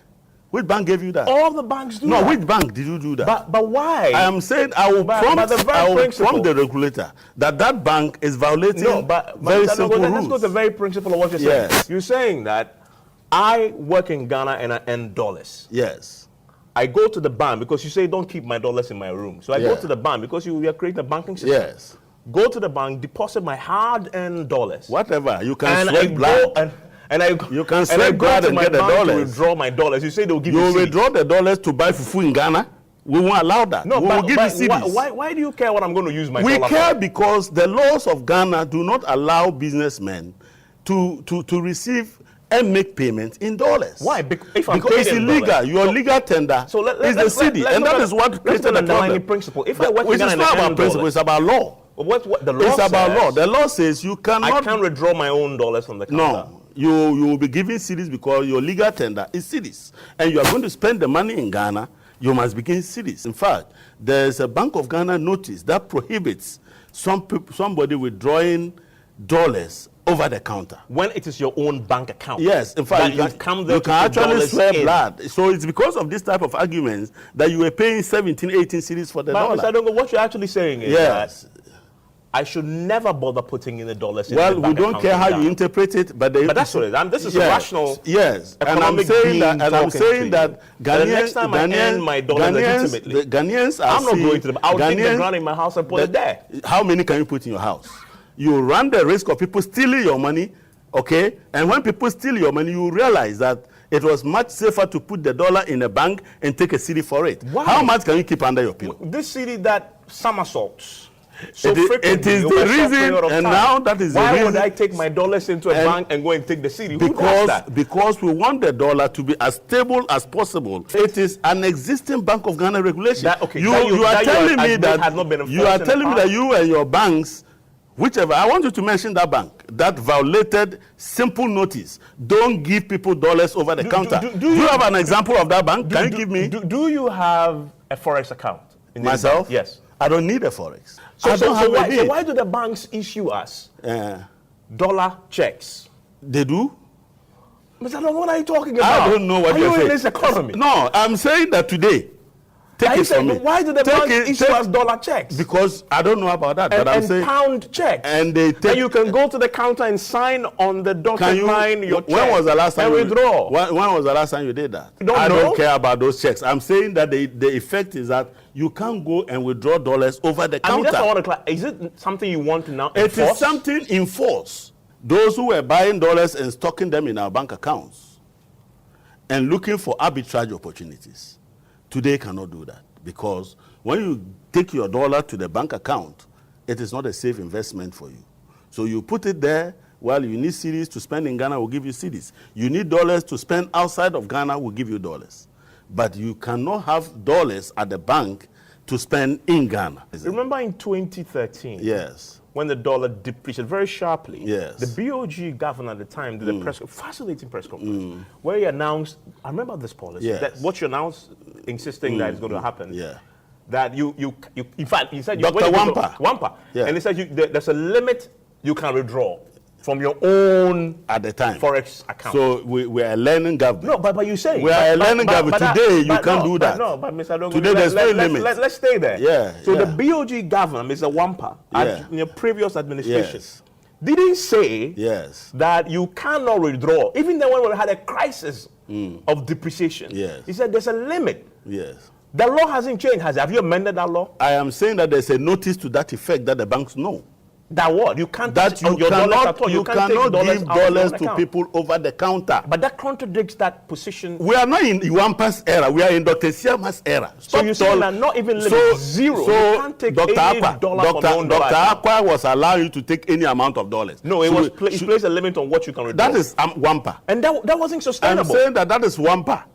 Which bank gave you that? All the banks do. No, that. which bank did you do that? But why? I am saying I will prompt the regulator that bank is violating very simple rules. Let's go to the very principle of what you're saying. Yes. You're saying that I work in Ghana and I earn dollars. Yes. I go to the bank because you say don't keep my dollars in my room. So I go to the bank because you are creating a banking system. Yes. Go to the bank, deposit my hard-earned dollars. Whatever. You can sweat blood. You can sweat blood and get the dollars. To withdraw my dollars. You say they'll give you You withdraw the dollars to buy fufu in Ghana. We won't allow that. No, we will give you CDs. Why do you care what I'm going to use my dollar for? We care for? because the laws of Ghana do not allow businessmen to receive and make payments in dollars. Why? Because it's illegal. Your legal tender is the CD, and that is what created the problem. Principle. If I work Which is not about principle; it's about law. What the law it's says, about law. The law says you cannot. I can't withdraw my own dollars from the counter. No, you will be giving CDs because your legal tender is CDs, and you are going to spend the money in Ghana. You must begin CDs. In fact, there's a Bank of Ghana notice that prohibits somebody withdrawing dollars over the counter. When it is your own bank account. Yes, in fact, you can actually swear blood. So it's because of this type of arguments that you were paying 17, 18 cities for the dollar. I don't know what you're actually saying is that I should never bother putting in the dollars in the bank account. Well, we don't care how you interpret it, but that's what it is. This is a rational. Yes, and I'm saying that the next time I earn my dollars legitimately, Ghanaians I'm not going to I'll take the ground in my house and put it there. How many can you put in your house? You run the risk of people stealing your money, okay? And when people steal your money, you realize that it was much safer to put the dollar in a bank and take a CD for it. Why? How much can you keep under your pillow? This CD that somersaults. It is the reason, and now that is the reason. Why would I take my dollars into a bank and go and take the CD? Who does that? Because we want the dollar to be as stable as possible. It is an existing Bank of Ghana regulation. You are telling me that you and your banks, whichever, I want you to mention that bank that violated simple notice. Don't give people dollars over the counter. Do you have an example of that bank? Can you give me? Do you have a Forex account? Myself? Yes. I don't need a Forex. So why do the banks issue us dollar checks? They do? Mr. Long, what are you talking about? I don't know what you're saying. Are you in this economy? No, I'm saying that today. Why do the banks issue us dollar checks? Because I don't know about that. But I'm saying pound checks. And they take. And you can go to the counter and sign on the dotted line your check. When was the last time and withdraw? When was the last time you did that? I don't care about those checks. I'm saying that the effect is that you can't go and withdraw dollars over the counter. I mean, that's what I want to clarify. Is it something you want to now enforce? It is something in force. Those who were buying dollars and stocking them in our bank accounts, and looking for arbitrage opportunities. Today cannot do that, because when you take your dollar to the bank account, it is not a safe investment for you. So you put it there. Well, you need cedis to spend in Ghana, we'll give you cedis. You need dollars to spend outside of Ghana, we'll give you dollars. But you cannot have dollars at the bank to spend in Ghana. Remember in 2013? Yes. When the dollar depreciated very sharply, yes, the BOG governor at the time did a fascinating press conference where he announced, I remember this policy, yes, that what you announced, insisting that it's going to happen. Yeah. That you in fact, he said, Dr. Wampa. Yeah. And he said there's a limit you can withdraw from your own at the time forex account. So we are learning government. No, but you say we are learning government today. You can't do that. No, but Mr. Dogo, today there's no limit. Let's stay there. Yeah. So the BOG governor, Mr. Wampa, in the previous administration, didn't say that you cannot withdraw, even then when we had a crisis of depreciation. Yes. He said there's a limit. Yes. The law hasn't changed. Have you amended that law? I am saying that there's a notice to that effect that the banks know. That what? You can't that you cannot give dollars to people over the counter. But that contradicts that position. We are not in Iwampa's era. We are in Dr. Siama's era. So you say that not even limit zero. So you can't take Dr. any Aqua, dollar Dr. Aqua was allowing you to take any amount of dollars. No, it he placed a limit on what you can withdraw. That is Wampa. And that wasn't sustainable. I'm saying that is Wampa.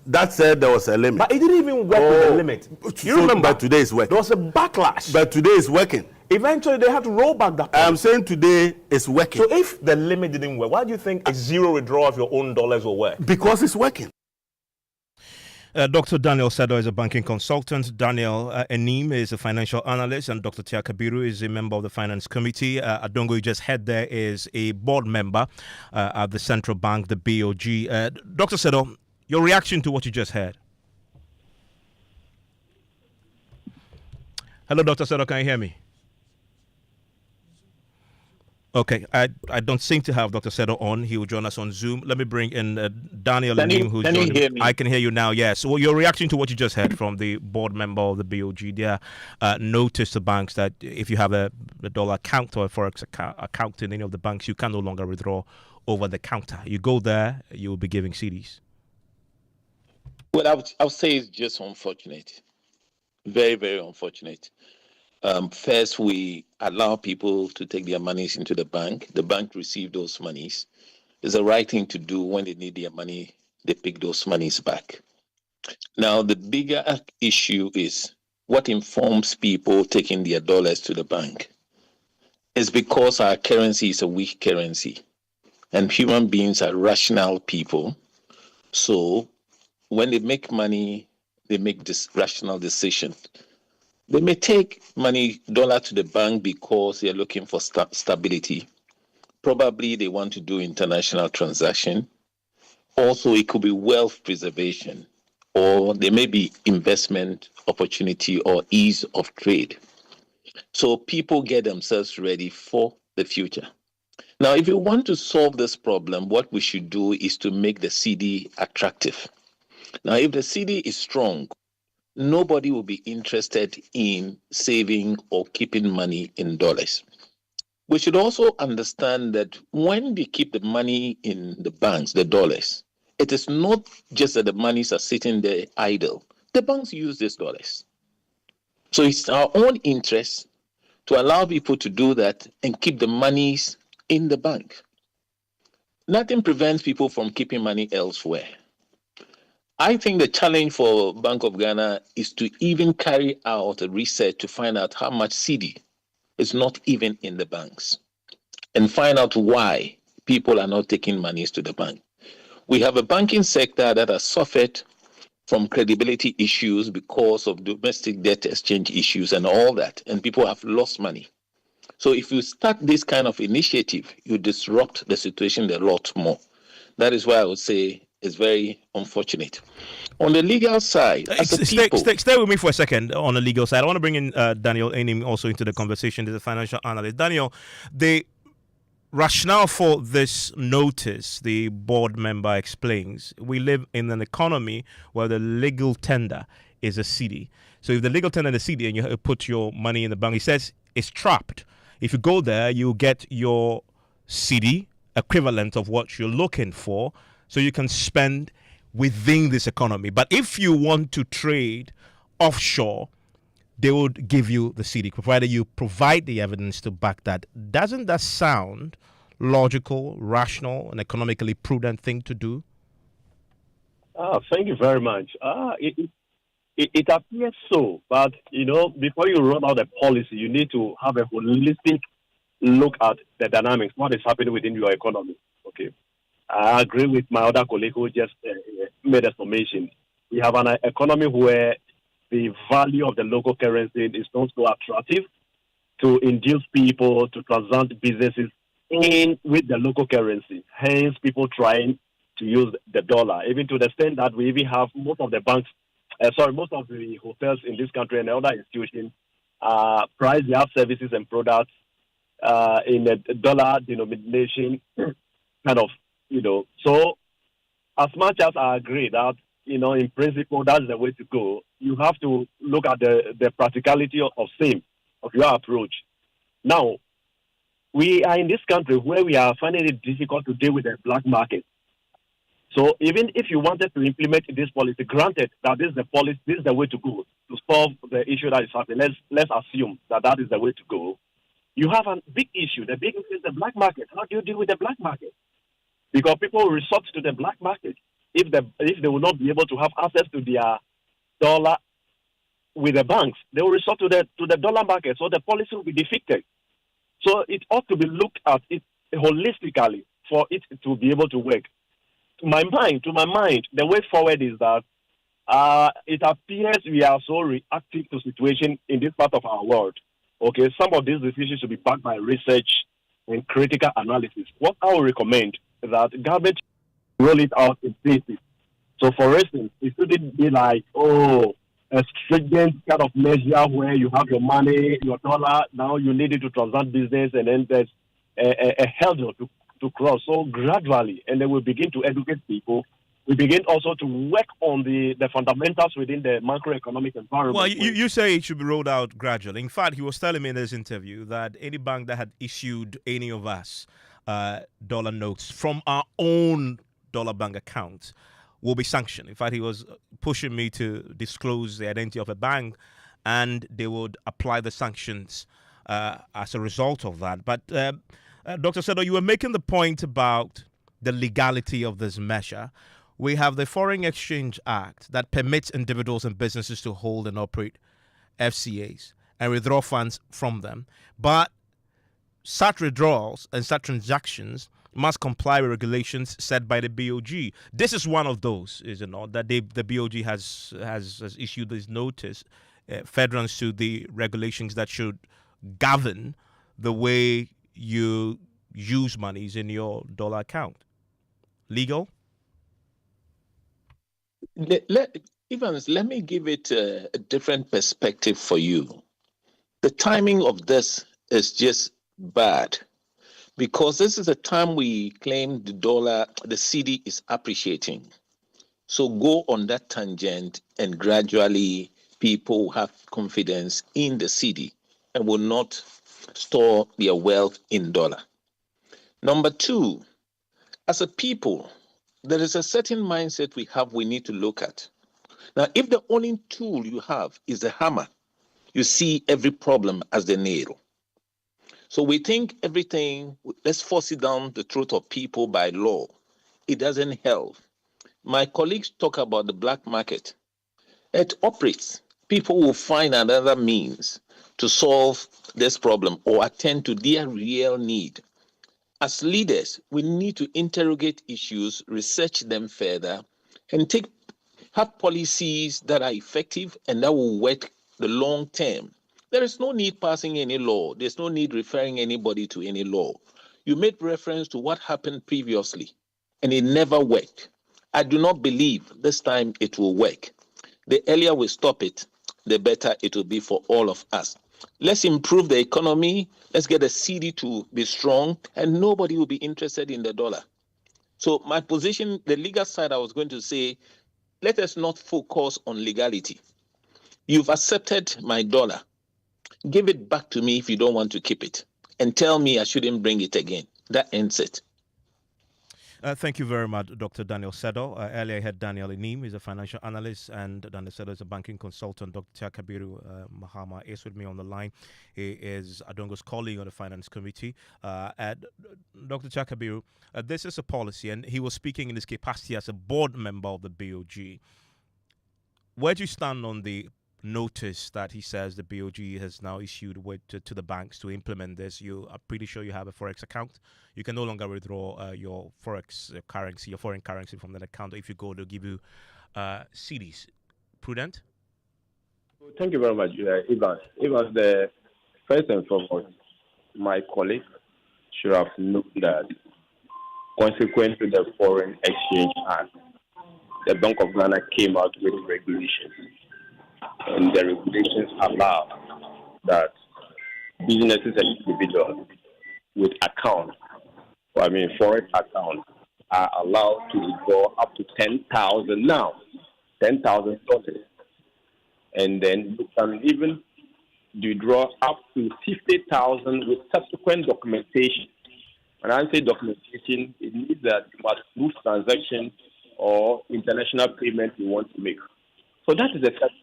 That said there was a limit. But it didn't even work with the limit. You remember? But today is working. There was a backlash. But today is working. Eventually, they had to roll back that policy. I'm saying today it's working. So if the limit didn't work, why do you think a zero withdrawal of your own dollars will work? Because it's working. Dr. Daniel Sedo is a banking consultant. Daniel Enim is a financial analyst, and Dr. Tia Kabiru is a member of the finance committee. Adongo, you just heard there, is a board member at the central bank, the BOG. Dr. Sedo, your reaction to what you just heard? Hello, Dr. Sedo, can you hear me? Okay, I don't seem to have Dr. Sedo on. He will join us on Zoom. Let me bring in Daniel Enim, who's joining. Hear me? I can hear you now, yes. Well, your reaction to what you just heard from the board member of the BOG, there, notice to banks that if you have a dollar account or a forex account in any of the banks, you can no longer withdraw over the counter. You go there, you will be giving CDs. Well, I would say it's just unfortunate. Very, very unfortunate. First, we allow people to take their monies into the bank. The bank receive those monies. It's the right thing to do. When they need their money, they pick those monies back. Now, the bigger issue is what informs people taking their dollars to the bank. It's because our currency is a weak currency, and human beings are rational people. So when they make money, they make this rational decision. They may take dollar to the bank because they're looking for stability. Probably they want to do international transaction. Also, it could be wealth preservation, or there may be investment opportunity or ease of trade. So people get themselves ready for the future. Now, if you want to solve this problem, what we should do is to make the CD attractive. Now, if the CD is strong, nobody will be interested in saving or keeping money in dollars. We should also understand that when we keep the money in the banks, the dollars, it is not just that the monies are sitting there idle. The banks use these dollars. So it's our own interest to allow people to do that and keep the monies in the bank. Nothing prevents people from keeping money elsewhere. I think the challenge for Bank of Ghana is to even carry out a research to find out how much CD is not even in the banks and find out why people are not taking monies to the bank. We have a banking sector that has suffered from credibility issues because of domestic debt exchange issues and all that, and people have lost money. So if you start this kind of initiative, you disrupt the situation a lot more. That is why I would say it's very unfortunate. On the legal side, stay with me for a second on the legal side. I want to bring in Daniel Enim also into the conversation. There's a financial analyst. Daniel, the rationale for this notice, the board member explains, we live in an economy where the legal tender is a CD. So if the legal tender is a CD and you put your money in the bank, he says it's trapped. If you go there, you get your CD equivalent of what you're looking for. so you can spend within this economy. But if you want to trade offshore, they would give you the cedi, provided you provide the evidence to back that. Doesn't that sound logical, rational, and economically prudent thing to do? Thank you very much. It appears so, but before you roll out a policy, you need to have a holistic look at the dynamics, what is happening within your economy. Okay, I agree with my other colleague who just made a summation. We have an economy where the value of the local currency is not so attractive to induce people to transact businesses in with the local currency. Hence, people trying to use the dollar, even to the extent that we even have most of the banks, most of the hotels in this country and other institutions price their services and products in a dollar denomination, kind of, So, as much as I agree that, in principle, that's the way to go, you have to look at the practicality of your approach. Now, we are in this country where we are finding it difficult to deal with the black market. So even if you wanted to implement this policy, granted that this is the way to go to solve the issue that is happening. Let's assume that is the way to go. You have a big issue. The big issue is the black market. How do you deal with the black market? Because people will resort to the black market if they will not be able to have access to their dollar with the banks. They will resort to the dollar market. So the policy will be defeated. So it ought to be looked at it holistically for it to be able to work. To my mind, the way forward is that it appears we are so reactive to situation in this part of our world. Okay, some of these decisions should be backed by research and critical analysis. What I would recommend is that government roll it out in phases. So, for instance, it shouldn't be like, a stringent kind of measure where you have your money, your dollar, now you need it to transact business, and then there's a hurdle to cross. So gradually, and then we begin to educate people. We begin also to work on the fundamentals within the macroeconomic environment. Well, you say it should be rolled out gradually. In fact, he was telling me in this interview that any bank that had issued any of us dollar notes from our own dollar bank account will be sanctioned. In fact, he was pushing me to disclose the identity of a bank, and they would apply the sanctions as a result of that. But Dr. Sedo, you were making the point about the legality of this measure. We have the Foreign Exchange Act that permits individuals and businesses to hold and operate FCAs and withdraw funds from them. But such withdrawals and such transactions must comply with regulations set by the BOG. This is one of those, is it not, that the BOG has issued this notice, furtherance to the regulations that should govern the way you use monies in your dollar account. Legal? Evans, let me give it a different perspective for you. The timing of this is just bad, because this is a time we claim the cedi is appreciating. So go on that tangent, and gradually people have confidence in the cedi and will not store their wealth in dollar. Number two, as a people, there is a certain mindset we need to look at. Now, if the only tool you have is the hammer, you see every problem as the nail. So we think everything, let's force it down the throat of people by law. It doesn't help. My colleagues talk about the black market. It operates. People will find another means to solve this problem or attend to their real need. As leaders, we need to interrogate issues, research them further, and have policies that are effective and that will work the long term. There is no need passing any law. There's no need referring anybody to any law. You made reference to what happened previously, and it never worked. I do not believe this time it will work. The earlier we stop it, the better it will be for all of us. Let's improve the economy. Let's get the cedi to be strong, and nobody will be interested in the dollar. So my position, the legal side, I was going to say, let us not focus on legality. You've accepted my dollar. Give it back to me if you don't want to keep it, and tell me I shouldn't bring it again. That ends it. Thank you very much, Dr. Daniel Sedo. Earlier I had Daniel Inim, he's a financial analyst, and Daniel Sedo is a banking consultant. Dr. Kabiru Mahama is with me on the line. He is Adongo's colleague on the Finance Committee. Dr. Chakabiru, this is a policy, and he was speaking in his capacity as a board member of the BOG. Where do you stand on the notice that he says the BOG has now issued to the banks to implement this? You are pretty sure you have a Forex account. You can no longer withdraw your Forex currency, your foreign currency from that account. If you go, they'll give you CDs. Prudent? Thank you very much, Ivan. Ivan, the first and foremost, my colleague should have known that consequent to the Foreign Exchange Act, the Bank of Ghana came out with regulations. And the regulations allow that businesses and individuals with accounts, foreign accounts, are allowed to withdraw up to $10,000 now, $10,000. And then you can even withdraw up to $50,000 with subsequent documentation. When I say documentation, it means that you must prove transaction or international payment you want to make. So that is the first.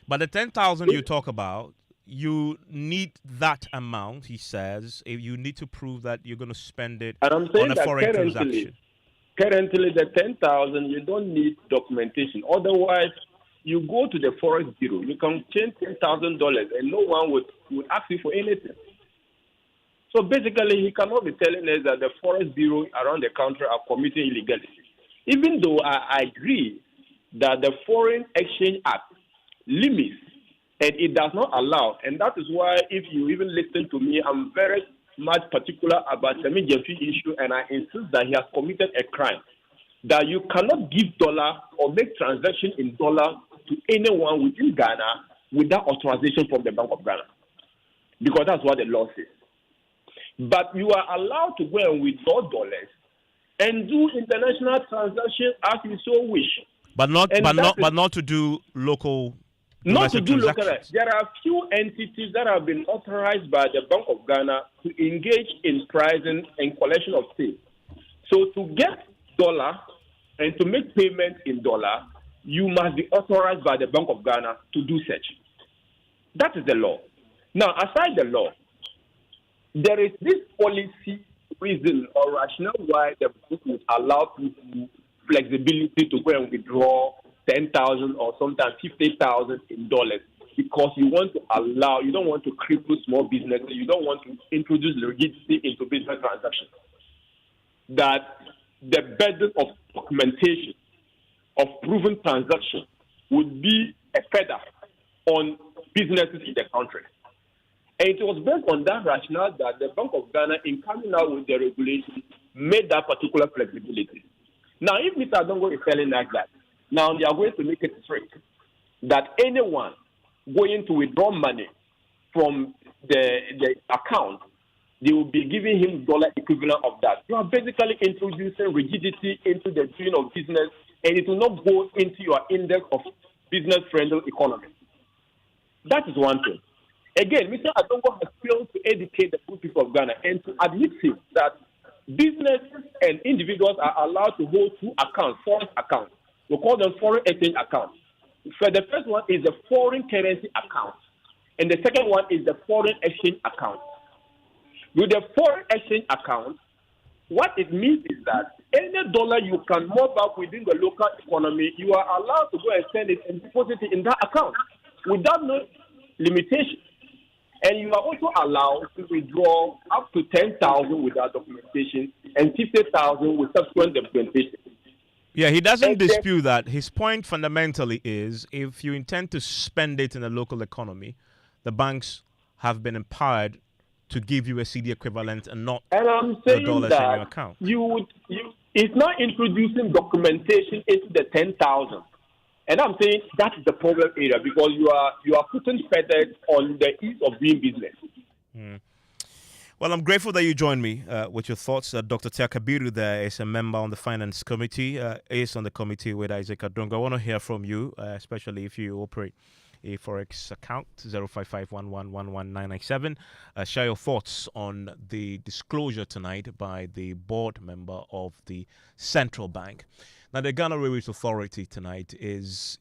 But the 10,000 you talk about, you need that amount, he says. If you need to prove that you're going to spend it on a foreign transaction. Currently, the 10,000, you don't need documentation. Otherwise, you go to the Forex Bureau. You can change $10,000 and no one would ask you for anything. So basically, he cannot be telling us that the Forex Bureau around the country are committing illegality. Even though I agree that the Foreign Exchange Act limits and it does not allow, and that is why if you even listen to me, I'm very much particular about Sammy Gyamfi issue, and I insist that he has committed a crime. That you cannot give dollar or make transaction in dollar to anyone within Ghana without authorization from the Bank of Ghana, because that's what the law says. But you are allowed to go and withdraw dollars and do international transactions as you so wish. But not to do local. Not to do local. There are few entities that have been authorized by the Bank of Ghana to engage in pricing and collection of sales. So to get dollar and to make payment in dollar, you must be authorized by the Bank of Ghana to do such. That is the law. Now, aside the law, there is this policy reason or rationale why the bank would allow people flexibility to go and withdraw 10,000 or sometimes 50,000 in dollars, because you don't want to cripple small businesses, you don't want to introduce rigidity into business transactions. That the burden of documentation, of proven transaction, would be a feather on businesses in the country. And it was based on that rationale that the Bank of Ghana, in coming out with the regulation, made that particular flexibility. Now, if Mr. Adongo is telling like that, now they are going to make it strict that anyone going to withdraw money from the account, they will be giving him dollar equivalent of that. You are basically introducing rigidity into the doing of business, and it will not go into your index of business-friendly economy. That is one thing. Again, Mr. Adongo has failed to educate the good people of Ghana and to admit him that businesses and individuals are allowed to hold two accounts, foreign accounts. We call them foreign exchange accounts. So the first one is the foreign currency account, and the second one is the foreign exchange account. With the foreign exchange account, what it means is that any dollar you can move up within the local economy, you are allowed to go and send it and deposit it in that account without no limitation. And you are also allowed to withdraw up to 10,000 without documentation and 50,000 with subsequent documentation. Yeah, he doesn't dispute that. His point fundamentally is if you intend to spend it in the local economy, the banks have been empowered to give you a CD equivalent and not the dollars in your account. It's not introducing documentation into the 10,000. And I'm saying that is the problem area, because you are putting feathers on the ease of doing business. Well, I'm grateful that you joined me with your thoughts. Dr. Tia Kabiru there is a member on the Finance Committee, is on the committee with Isaac Adongo. I want to hear from you, especially if you operate a Forex account, 05511119997. Share your thoughts on the disclosure tonight by the board member of the Central Bank. Now, the Ghana Railways Authority tonight is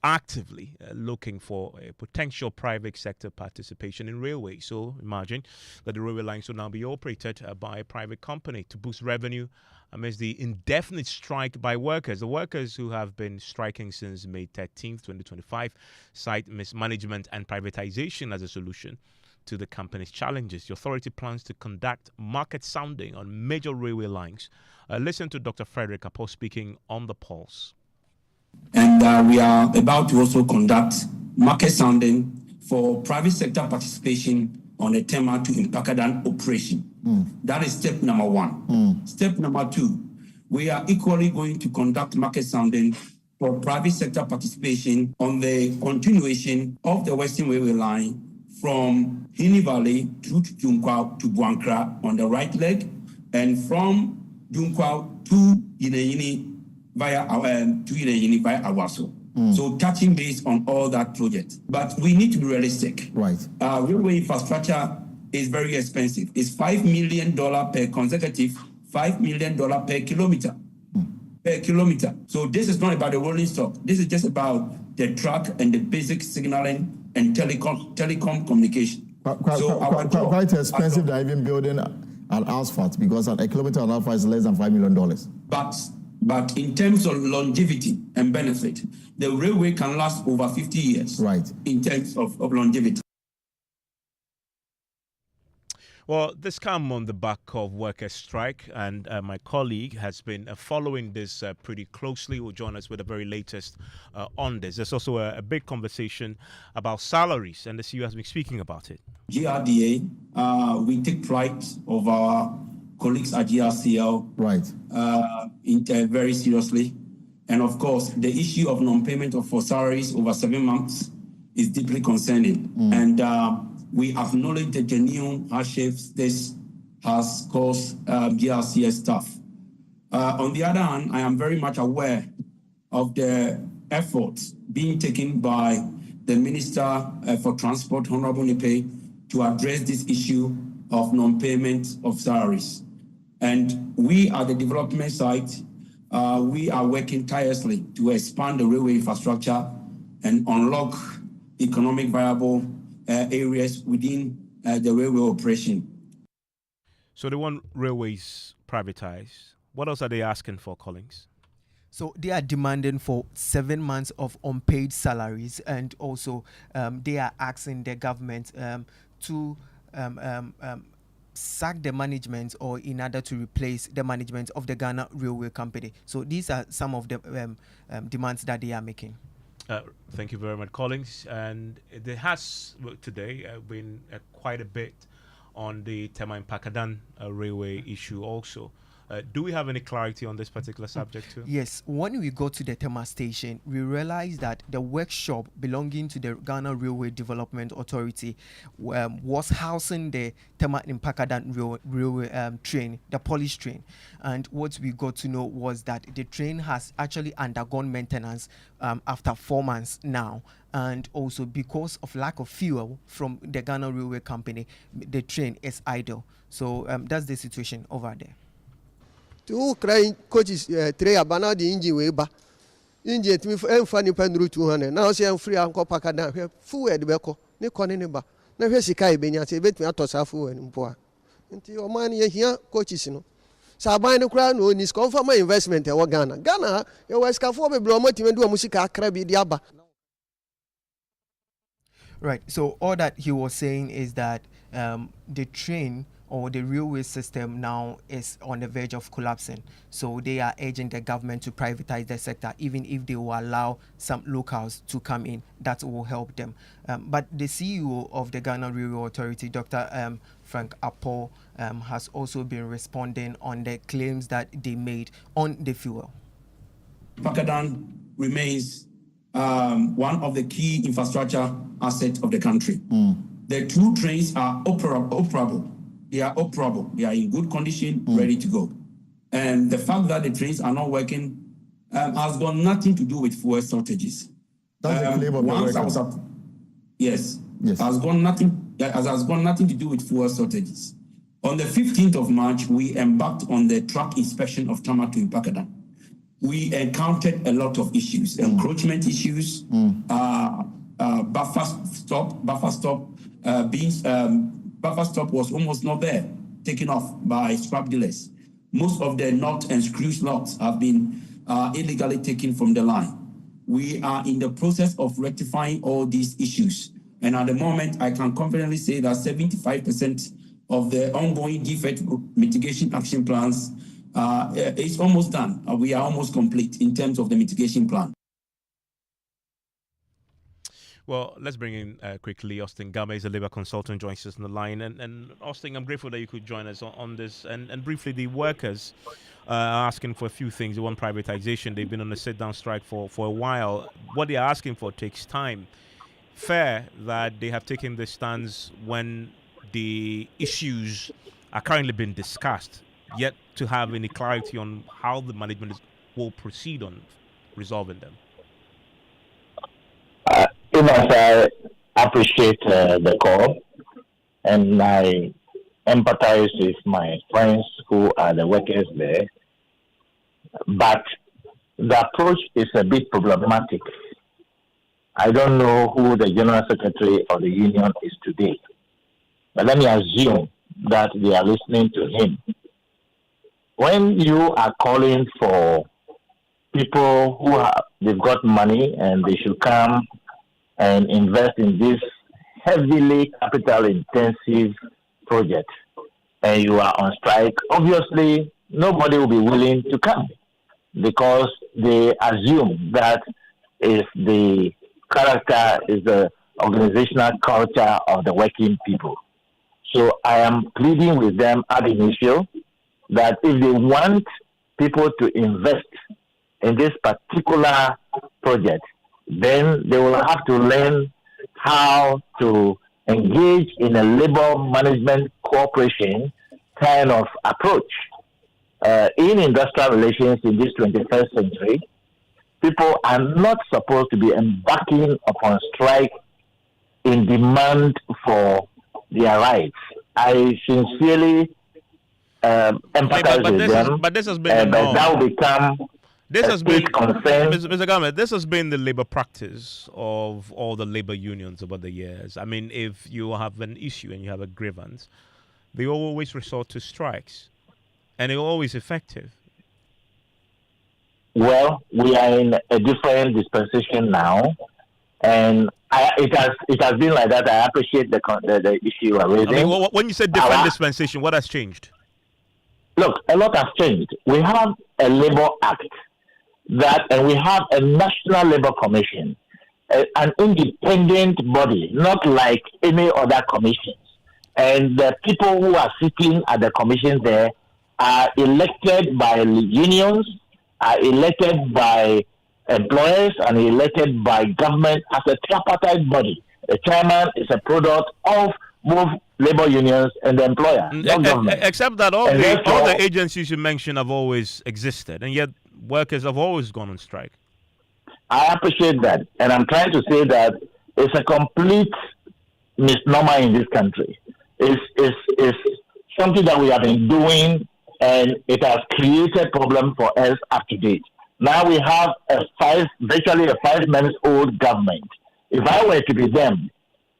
actively looking for a potential private sector participation in railways. So imagine that the railway lines will now be operated by a private company to boost revenue amidst the indefinite strike by workers. The workers who have been striking since May 13th, 2025, cite mismanagement and privatization as a solution to the company's challenges. The authority plans to conduct market sounding on major railway lines. Listen to Dr. Frederick Apo speaking on the Pulse. And we are about to also conduct market sounding for private sector participation on the Tema to Impakadan operation. That is step number one. Step number two, we are equally going to conduct market sounding for private sector participation on the continuation of the Western Railway line from Hini Valley through to Junkwao to Buankra on the right leg, and from Junkwao to Yineyini via Awaso. So touching base on all that project. But we need to be realistic. Right. Railway infrastructure is very expensive. It's $5 million per consecutive, $5 million per kilometer. Per kilometer. So this is not about the rolling stock. This is just about the track and the basic signaling and telecom communication. Quite expensive than even building an asphalt, because a kilometer of asphalt is less than $5 million. But in terms of longevity and benefit, the railway can last over 50 years. Right. In terms of longevity. Well, this come on the back of workers' strike, and my colleague has been following this pretty closely. Will join us with the very latest on this. There's also a big conversation about salaries, and the CEO has been speaking about it. GRDA, we take pride of our colleagues at GRCL very seriously. And of course, the issue of non-payment for salaries over 7 months is deeply concerning. And we acknowledge the genuine hardships this has caused GRCL staff. On the other hand, I am very much aware of the efforts being taken by the Minister for Transport, Honorable Nipe, to address this issue of non-payment of salaries. And we at the development side, we are working tirelessly to expand the railway infrastructure and unlock economic viable areas within the railway operation. So they want railways privatized. What else are they asking for, Collins? So they are demanding for 7 months of unpaid salaries, and also they are asking the government to sack the management, or in order to replace the management of the Ghana Railway Company. So these are some of the demands that they are making. Thank you very much, Collins. And there has today been quite a bit on the Tema Impakadan railway issue also. Do we have any clarity on this particular subject too? Yes. When we go to the Tema station, we realized that the workshop belonging to the Ghana Railway Development Authority was housing the Tema Impakadan railway train, the polish train. And what we got to know was that the train has actually undergone maintenance after 4 months now. And also because of lack of fuel from the Ghana Railway Company, the train is idle. So that's the situation over there. To crying coaches tray abana the engine way ba engine to me funny pen route 200 now say I'm free anko paka down here full head beko ne kone ne ba na hwe sika e benya say betumi atosa full en mpo nti o man ye hia coaches no sa ban ne kura no ni confirm investment e wo Ghana e wo sika fo bebre o matimi do o sika akra bi di aba. Right, so all that he was saying is that the train or the railway system now is on the verge of collapsing. So they are urging the government to privatize the sector, even if they will allow some locals to come in. That will help them. But the CEO of the Ghana Railway Authority, Dr. Frank Apo, has also been responding on the claims that they made on the fuel. Pakadan remains one of the key infrastructure assets of the country. The two trains are operable. They are operable. They are in good condition, ready to go. And the fact that the trains are not working has got nothing to do with fuel shortages. That's the claim of the Yes. Has got nothing to do with fuel shortages. On the 15th of March, we embarked on the truck inspection of Tama to Ipakadan. We encountered a lot of issues, encroachment issues, buffer stop was almost not there, taken off by scrap dealers. Most of the nut and screw slots have been illegally taken from the line. We are in the process of rectifying all these issues. And at the moment, I can confidently say that 75% of the ongoing defect mitigation action plans is almost done. We are almost complete in terms of the mitigation plan. Well, let's bring in quickly Austin Game is a labor consultant, joins us on the line. And Austin, I'm grateful that you could join us on this. And briefly, the workers are asking for a few things. They want privatization. They've been on a sit-down strike for a while. What they are asking for takes time. Fair that they have taken this stance when the issues are currently being discussed, yet to have any clarity on how the management will proceed on resolving them. I appreciate the call, and I empathize with my friends who are the workers there. But the approach is a bit problematic. I don't know who the General Secretary of the union is today, but let me assume that they are listening to him. When you are calling for people they've got money and they should come and invest in this heavily capital-intensive project, and you are on strike, obviously nobody will be willing to come because they assume that is the character, is the organizational culture of the working people. So I am pleading with them ad initio that if they want people to invest in this particular project, then they will have to learn how to engage in a labor management cooperation kind of approach. In industrial relations in this 21st century, people are not supposed to be embarking upon strike in demand for their rights. I sincerely empathize with them. But this has been the norm. That will become this has been concern. Mr. Game, this has been the labor practice of all the labor unions over the years. I mean, if you have an issue and you have a grievance, they always resort to strikes, and they're always effective. Well, we are in a different dispensation now, and it has been like that. I appreciate the issue you are raising. I mean, when you say different dispensation, what has changed? Look, a lot has changed. We have a Labor Act and we have a National Labor Commission, an independent body, not like any other commissions. And the people who are sitting at the commission there are elected by unions, are elected by employers, and elected by government as a tripartite body. The chairman is a product of both labor unions and the employer, not government. Except that all the agencies you mentioned have always existed, and yet workers have always gone on strike. I appreciate that, and I'm trying to say that it's a complete misnomer in this country. It's something that we have been doing, and it has created problems for us up to date. Now we have virtually a 5-month-old government. If I were to be them,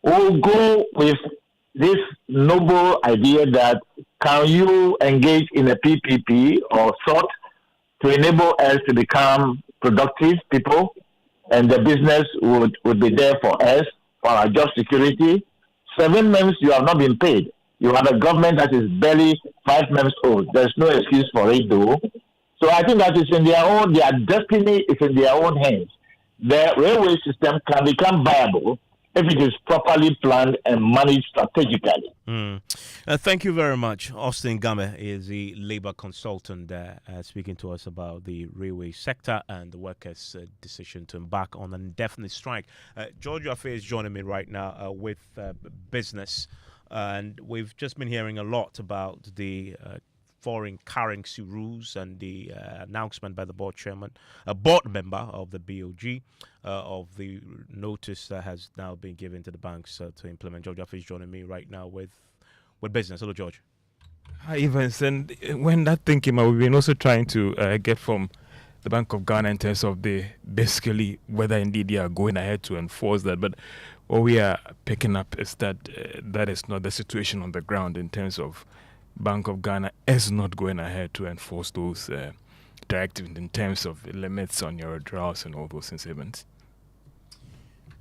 we'll go with this noble idea that can you engage in a PPP or sort to enable us to become productive people, and the business would be there for us, for our job security. 7 months you have not been paid. You have a government that is barely 5 months old. There's no excuse for it though. So I think that is in their destiny is in their own hands. The railway system can become viable if it is properly planned and managed strategically. Thank you very much. Austin Game is the labor consultant there, speaking to us about the railway sector and the workers' decision to embark on an indefinite strike. George Gyamfi is joining me right now with business, and we've just been hearing a lot about the foreign currency rules and the announcement by the board member of the BOG of the notice that has now been given to the banks to implement. George Gyamfi is joining me right now with business. Hello, George. Hi, Evans. And when that thing came out, we've been also trying to get from the Bank of Ghana in terms of basically whether indeed they are going ahead to enforce that. But what we are picking up is that that is not the situation on the ground in terms of Bank of Ghana is not going ahead to enforce those directives in terms of limits on your withdrawals and all those things, Evans.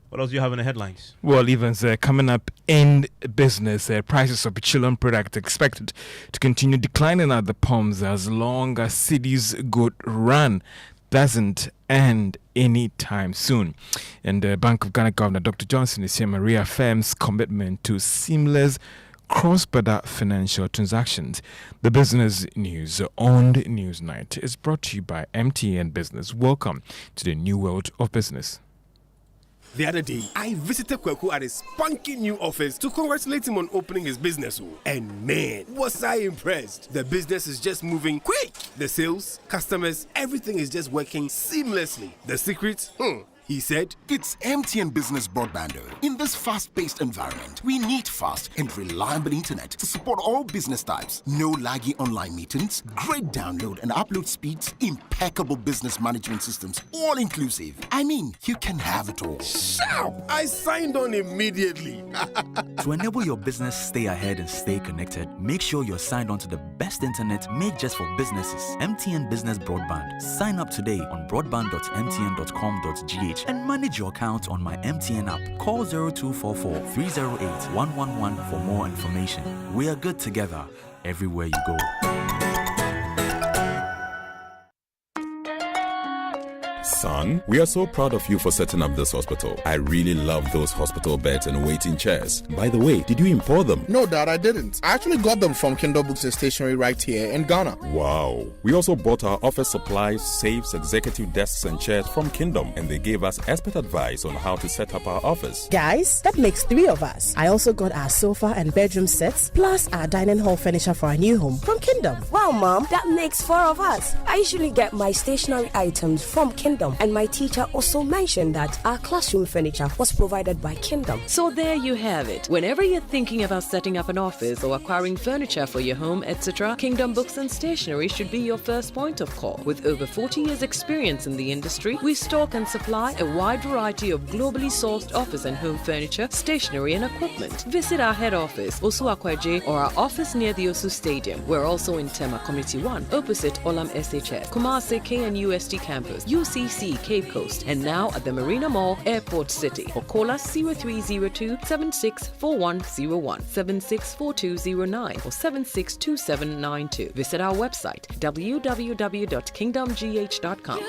What else do you have in the headlines? Well, Evans, coming up in business, prices of petroleum products expected to continue declining at the pumps as long as city's good run doesn't end anytime soon. And the Bank of Ghana Governor Dr. Johnson is here reaffirms commitment to seamless cross-border financial transactions. The Business News on Newsnight is brought to you by MTN Business. Welcome to the new world of business. The other day, I visited Kweku at his spunky new office to congratulate him on opening his business. And man, was I impressed. The business is just moving quick. The sales, customers, everything is just working seamlessly. The secret? He said, it's MTN Business Broadband. In this fast-paced environment, we need fast and reliable internet to support all business types. No laggy online meetings, great download and upload speeds, impeccable business management systems, all inclusive. I mean, you can have it all. Shout! I signed on immediately. To enable your business stay ahead and stay connected, make sure you're signed on to the best internet made just for businesses. MTN Business Broadband. Sign up today on broadband.mtn.com.gh and manage your account on my MTN app. Call 0244 308 111 for more information. We are good together everywhere you go. Son, we are so proud of you for setting up this hospital. I really love those hospital beds and waiting chairs. By the way, did you import them? No, Dad, I didn't. I actually got them from Kindle Books and Stationery right here in Ghana. Wow. We also bought our office supplies, safes, executive desks and chairs from Kingdom, and they gave us expert advice on how to set up our office. Guys, that makes 3 of us. I also got our sofa and bedroom sets, plus our dining hall furniture for our new home from Kingdom. Wow, Mom, that makes 4 of us. I usually get my stationery items from Kingdom. And my teacher also mentioned that our classroom furniture was provided by Kingdom. So there you have it. Whenever you're thinking about setting up an office or acquiring furniture for your home, etc., Kingdom Books and Stationery should be your first point of call. With over 40 years experience in the industry, we stock and supply a wide variety of globally sourced office and home furniture, stationery and equipment. Visit our head office, Osu Akwaje, or our office near the Osu Stadium. We're also in Tema Community 1, opposite Olam SHS, Kumasi KNUST Campus, UCC Cape Coast, and now at the Marina Mall, Airport City. Or call us 0302 764101, 764209, or 762792. Visit our website www.kingdomgh.com.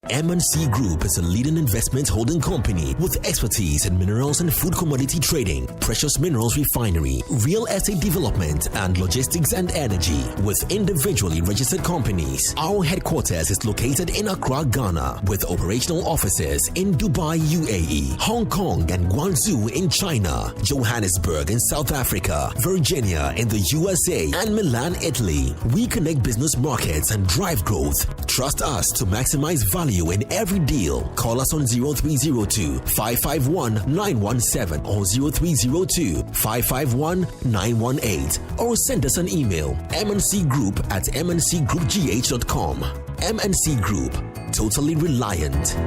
M&C Group is a leading investment holding company with expertise in minerals and food commodity trading, precious minerals refinery, real estate development, and logistics and energy with individually registered companies. Our headquarters is located in Accra, Ghana, with operational offices in Dubai, UAE, Hong Kong and Guangzhou in China, Johannesburg in South Africa, Virginia in the USA, and Milan, Italy. We connect business markets and drive growth. Trust us to maximize value in every deal. Call us on 0302 551 917 or 0302 551 918 or send us an email mncgroup@mncgroupgh.com. MNC Group, totally reliant.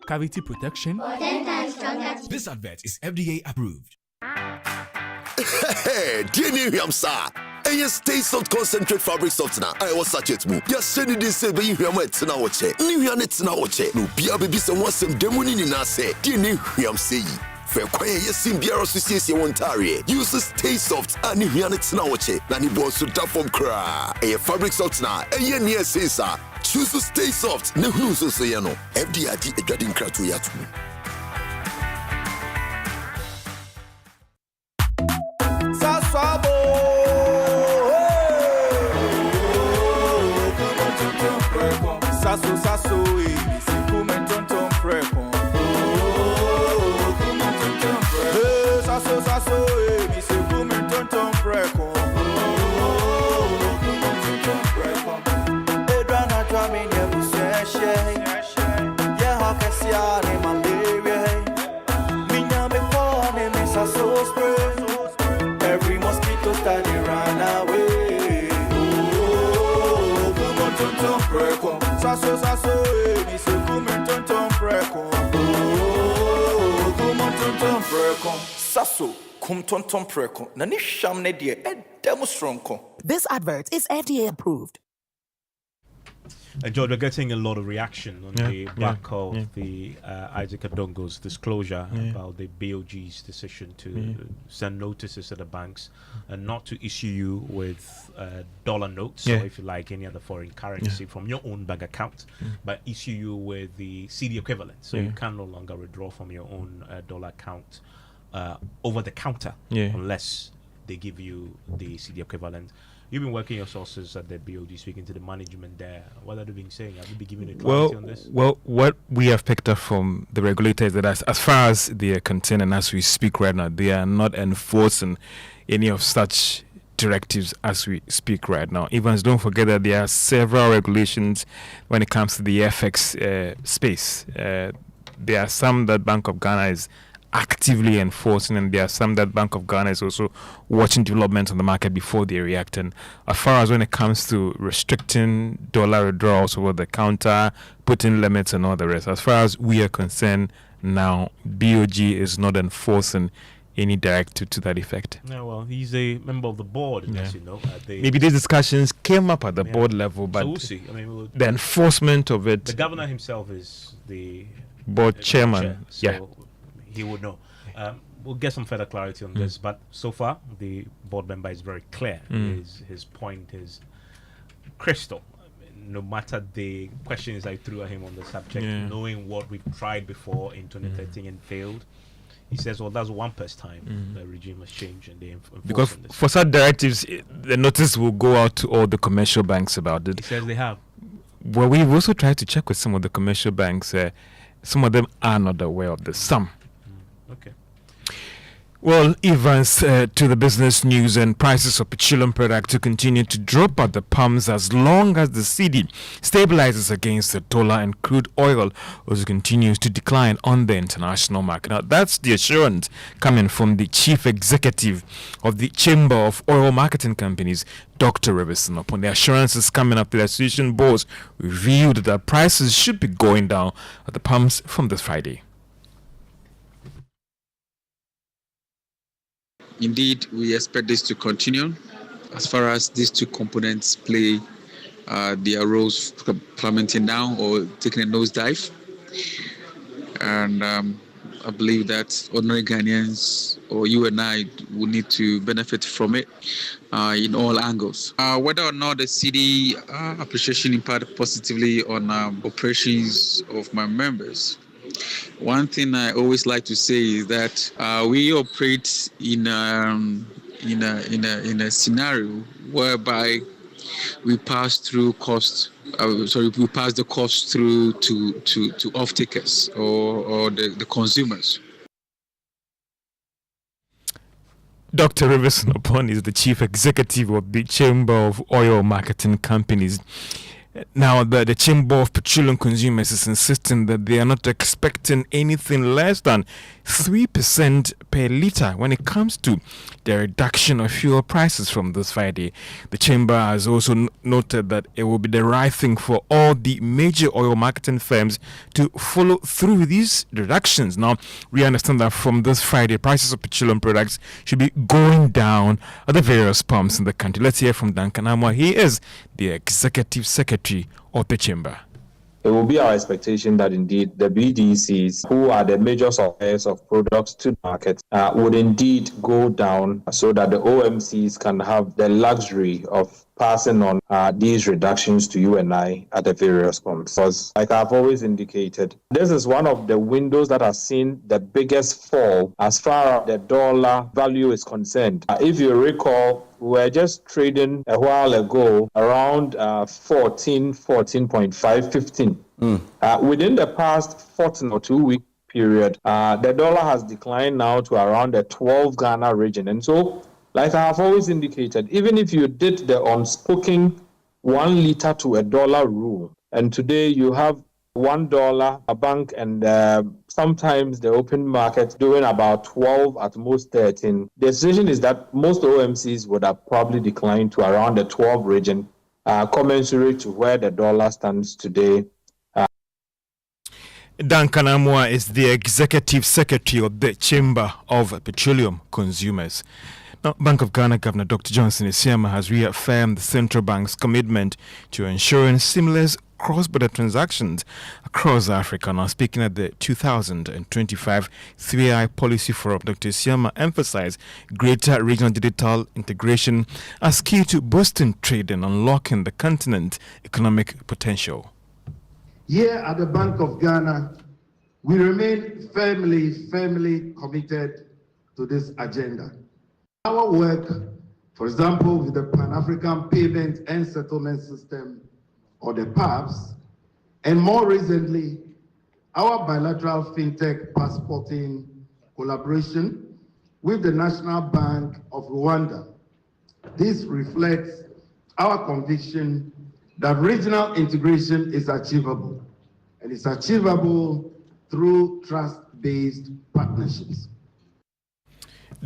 Cavity protection. This advert is FDA approved. Hey, do you know sir? And you stay soft concentrate fabric softener. I was such it move. Just send it say be you am na wache. New yan it's na wache. No be a baby some was some demoni na say. Do you know say Fe kwaye yesim biara so siesie wontare. Use Stay Soft ani hia ne tena woche. Na ni bo so da form kra. E fabric soft na eye ne sensa. Choose Stay Soft. Ne hunu so ye no. FDID edwade nkrato ya tu. Every mosquito started run away. Oh, come on, tonton preko. Sasso, mi se come tonton preko. Oh, come on, tonton preko. Sasso, come tonton preko. Nani sham ne die, demo stronko. This advert is FDA approved. George, we're getting a lot of reaction on the back of the Isaac Adongo's disclosure about the BOG's decision to send notices to the banks and not to issue you with dollar notes, or if you like any other foreign currency from your own bank account, but issue you with the CD equivalent. So you can no longer withdraw from your own dollar account over the counter unless they give you the CD equivalent. You've been working your sources at the BOD, speaking to the management there. What are they been saying? Have you been giving a clarity on this? Well, what we have picked up from the regulator is that as far as they are concerned and as we speak right now, they are not enforcing any of such directives as we speak right now. Evans, don't forget that there are several regulations when it comes to the FX space. There are some that Bank of Ghana is actively enforcing, and there are some that Bank of Ghana is also watching developments on the market before they react. And as far as when it comes to restricting dollar withdrawals over the counter, putting limits and all the rest, as far as we are concerned now, BOG is not enforcing any directive to that effect. No, well, he's a member of the board, as you know. Maybe these discussions came up at the board level, but so we'll see. I mean, the enforcement of it. The governor himself is the board chairman. So he would know. We'll get some further clarity on this, but so far the board member is very clear. His point is crystal. No matter the questions I threw at him on the subject, knowing what we've tried before in 2013 and failed, he says, well, that's one first time the regime has changed and they because for such directives, the notice will go out to all the commercial banks about it. He says they have. Well, we've also tried to check with some of the commercial banks. Some of them are not aware of this. Some. Okay. Well, Evans, to the business news, and prices of petroleum products to continue to drop at the pumps as long as the cedi stabilizes against the dollar, and crude oil also continues to decline on the international market. Now, that's the assurance coming from the chief executive of the Chamber of Oil Marketing Companies, Dr. Robertson. Upon the assurances coming up, the association boards revealed that prices should be going down at the pumps from this Friday. Indeed, we expect this to continue as far as these two components play their roles, plummeting down or taking a nosedive. And I believe that ordinary Ghanaians or you and I will need to benefit from it in all angles. Whether or not the cedi appreciation impact positively on operations of my members, one thing I always like to say is that we operate in a scenario whereby we pass through cost. We pass the cost through to off-takers or the consumers. Dr. Riverson Upon is the chief executive of the Chamber of Oil Marketing Companies. Now, the Chamber of Petroleum Consumers is insisting that they are not expecting anything less than 3% per litre when it comes to the reduction of fuel prices from this Friday. The Chamber has also noted that it will be the right thing for all the major oil marketing firms to follow through with these reductions. Now, we understand that from this Friday, prices of petroleum products should be going down at the various pumps in the country. Let's hear from Duncan Amwa. He is the executive secretary of the Chamber. it will be our expectation that indeed the BDCs, who are the major suppliers of products to the market, would indeed go down so that the OMCs can have the luxury of passing on these reductions to you and I at the various pumps. Because, like I've always indicated, this is one of the windows that has seen the biggest fall as far as the dollar value is concerned. If you recall, we were just trading a while ago around 14.5, 15. Within the past 14 or 2 week period, the dollar has declined now to around the 12 Ghana region. And so, like I have always indicated, even if you did the unspoken 1 liter to a dollar rule, and today you have $1 a bank and sometimes the open market doing about 12, at most 13. The decision is that most OMCs would have probably declined to around the 12 region, commensurate to where the dollar stands today. Duncan Amwa is the Executive Secretary of the Chamber of Petroleum Consumers. Now, Bank of Ghana Governor Dr. Johnson Isiama has reaffirmed the central bank's commitment to ensuring seamless cross-border transactions across Africa. Now, speaking at the 2025 3I Policy Forum, Dr. Isiama emphasized greater regional digital integration as key to boosting trade and unlocking the continent's economic potential. Here at the Bank of Ghana, we remain firmly committed to this agenda. Our work, for example, with the Pan-African Payment and Settlement System, or the PAPS, and more recently, our bilateral fintech passporting collaboration with the National Bank of Rwanda. This reflects our conviction that regional integration is achievable, and it's achievable through trust-based partnerships.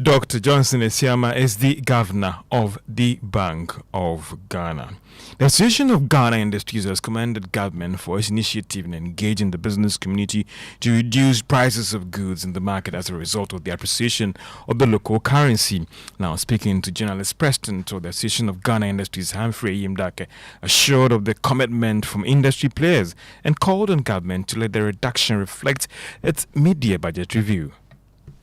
Dr. Johnson Isiama is the governor of the Bank of Ghana. The Association of Ghana Industries has commended government for its initiative in engaging the business community to reduce prices of goods in the market as a result of the appreciation of the local currency. Now, speaking to journalist President of the Association of Ghana Industries, Humphrey Yimdake, assured of the commitment from industry players and called on government to let the reduction reflect its mid-year budget review.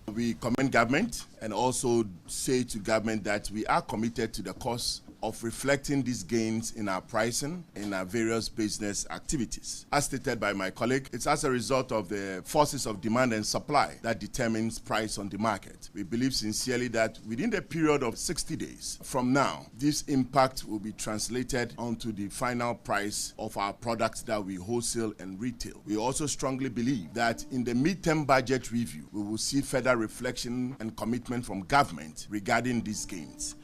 We commend government and also say to government that we are committed to the cause of reflecting these gains in our pricing in our various business activities. As stated by my colleague, it's as a result of the forces of demand and supply that determines price on the market. We believe sincerely that within the period of 60 days from now, this impact will be translated onto the final price of our products that we wholesale and retail. We also strongly believe that in the midterm budget review, we will see further reflection and commitment from government regarding these gains.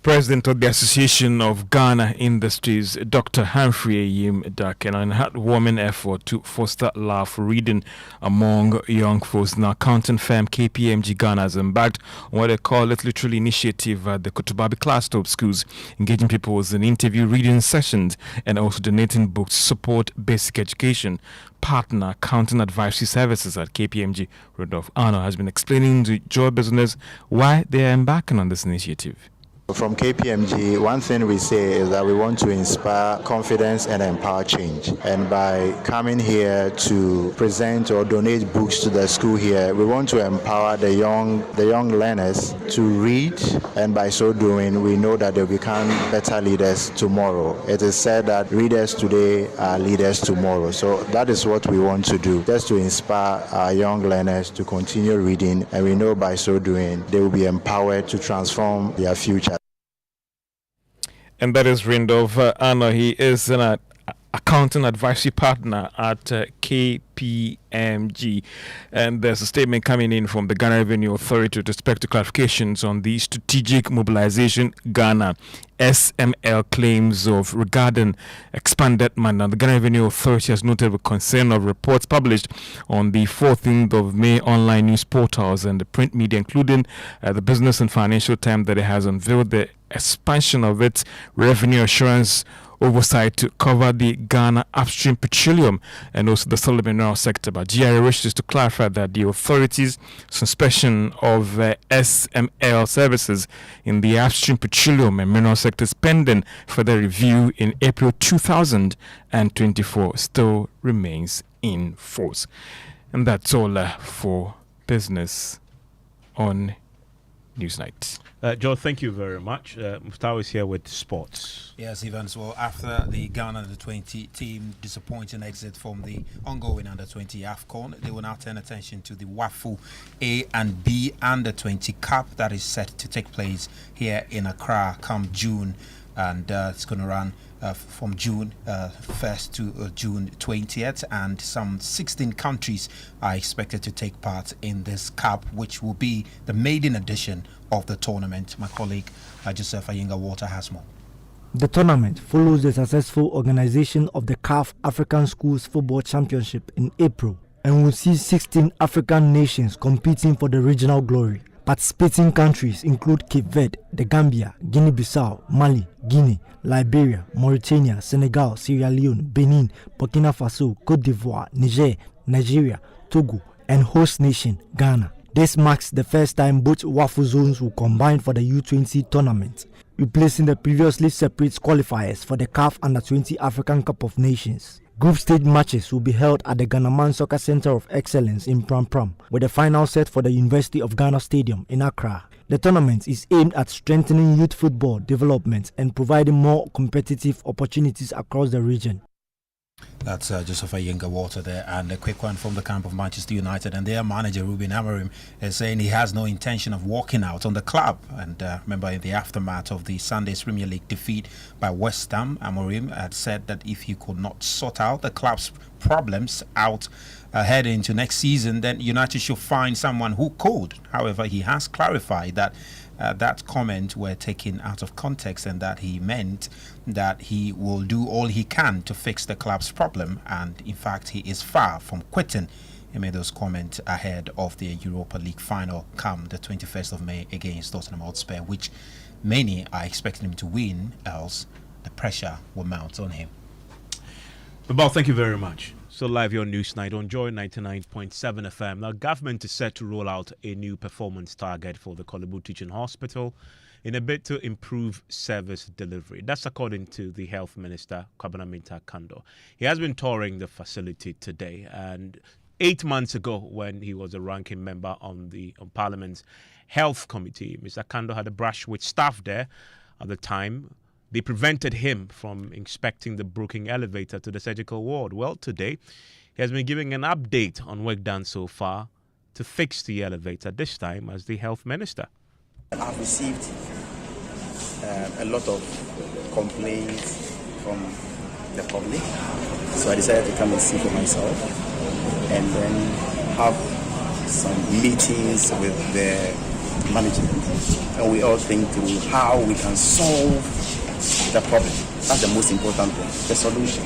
President of the Association of Ghana Industries, Dr. Humphrey Yimdake, and a heartwarming effort to foster love for reading among young folks. Now, accounting firm KPMG Ghana has embarked on what they call a literary initiative at the Kotobabi cluster of schools, engaging people in interview reading sessions and also donating books to support basic education. Partner Accounting Advisory Services at KPMG, Rodolphe Arno, has been explaining to Joy Business why they are embarking on this initiative. From KPMG, one thing we say is that we want to inspire confidence and empower change. And by coming here to present or donate books to the school here, we want to empower the young learners to read, and by so doing, we know that they'll become better leaders tomorrow. It is said that readers today are leaders tomorrow. So that is what we want to do, just to inspire our young learners to continue reading, and we know by so doing, they will be empowered to transform their future. And that is Randolph Arno. He is an accounting advisory partner at KPMG. And there's a statement coming in from the Ghana Revenue Authority with respect to clarifications on the Strategic Mobilization Ghana SML claims of regarding expanded mandate. The Ghana Revenue Authority has noted with concern of reports published on the 14th of May online news portals and the print media, including the Business and Financial Times, that it has unveiled the expansion of its revenue assurance oversight to cover the Ghana upstream petroleum and also the solid mineral sector. But GRA wishes to clarify that the authority's suspension of SML services in the upstream petroleum and mineral sectors pending further review in April 2024 still remains in force. And that's all for business on Newsnight. Joe, thank you very much. Mustawa is here with sports. Yes, Evans. Well, after the Ghana Under-20 team disappointing exit from the ongoing Under-20 AFCON, they will now turn attention to the WAFU A and B Under-20 Cup that is set to take place here in Accra come June, and it's going to run from June 1st to June 20th, and some 16 countries are expected to take part in this cup, which will be the maiden edition of the tournament. My colleague Joseph Ayinga-Walter has more. The tournament follows the successful organization of the CAF African Schools Football Championship in April and will see 16 African nations competing for the regional glory. Participating countries include Cape Verde, the Gambia, Guinea-Bissau, Mali, Guinea, Liberia, Mauritania, Senegal, Sierra Leone, Benin, Burkina Faso, Cote d'Ivoire, Niger, Nigeria, Togo, and host nation Ghana. This marks the first time both WAFU zones will combine for the U20 tournament, replacing the previously separate qualifiers for the CAF Under-20 African Cup of Nations. Group stage matches will be held at the Ghanaman Soccer Center of Excellence in Pram Pram, with the final set for the University of Ghana Stadium in Accra. The tournament is aimed at strengthening youth football development and providing more competitive opportunities across the region. That's Joseph Ayinga-Walter there, and a quick one from the camp of Manchester United, and their manager Ruben Amorim is saying he has no intention of walking out on the club. And remember, in the aftermath of the Sunday's Premier League defeat by West Ham, Amorim had said that if he could not sort out the club's problems out heading into next season, then United should find someone who could. However, he has clarified that that comment were taken out of context, and that he meant that he will do all he can to fix the club's problem, and in fact he is far from quitting. He made those comments ahead of the Europa League final come the 21st of May against Tottenham Hotspur, which many are expecting him to win, else the pressure will mount on him. Bob, thank you very much. So live here on Newsnight on Joy 99.7 FM. Now, government is set to roll out a new performance target for the Kolebu Teaching Hospital in a bid to improve service delivery. That's according to the Health Minister, Kwabena Mensah Kando. He has been touring the facility today, and 8 months ago, when he was a ranking member on Parliament's Health Committee, Mr. Kando had a brush with staff there at the time. They prevented him from inspecting the broken elevator to the surgical ward. Well, today, he has been giving an update on work done so far to fix the elevator, this time as the health minister. I've received a lot of complaints from the public, so I decided to come and see for myself and then have some meetings with the management, and we all think through how we can solve the problem. That's the most important thing. The solution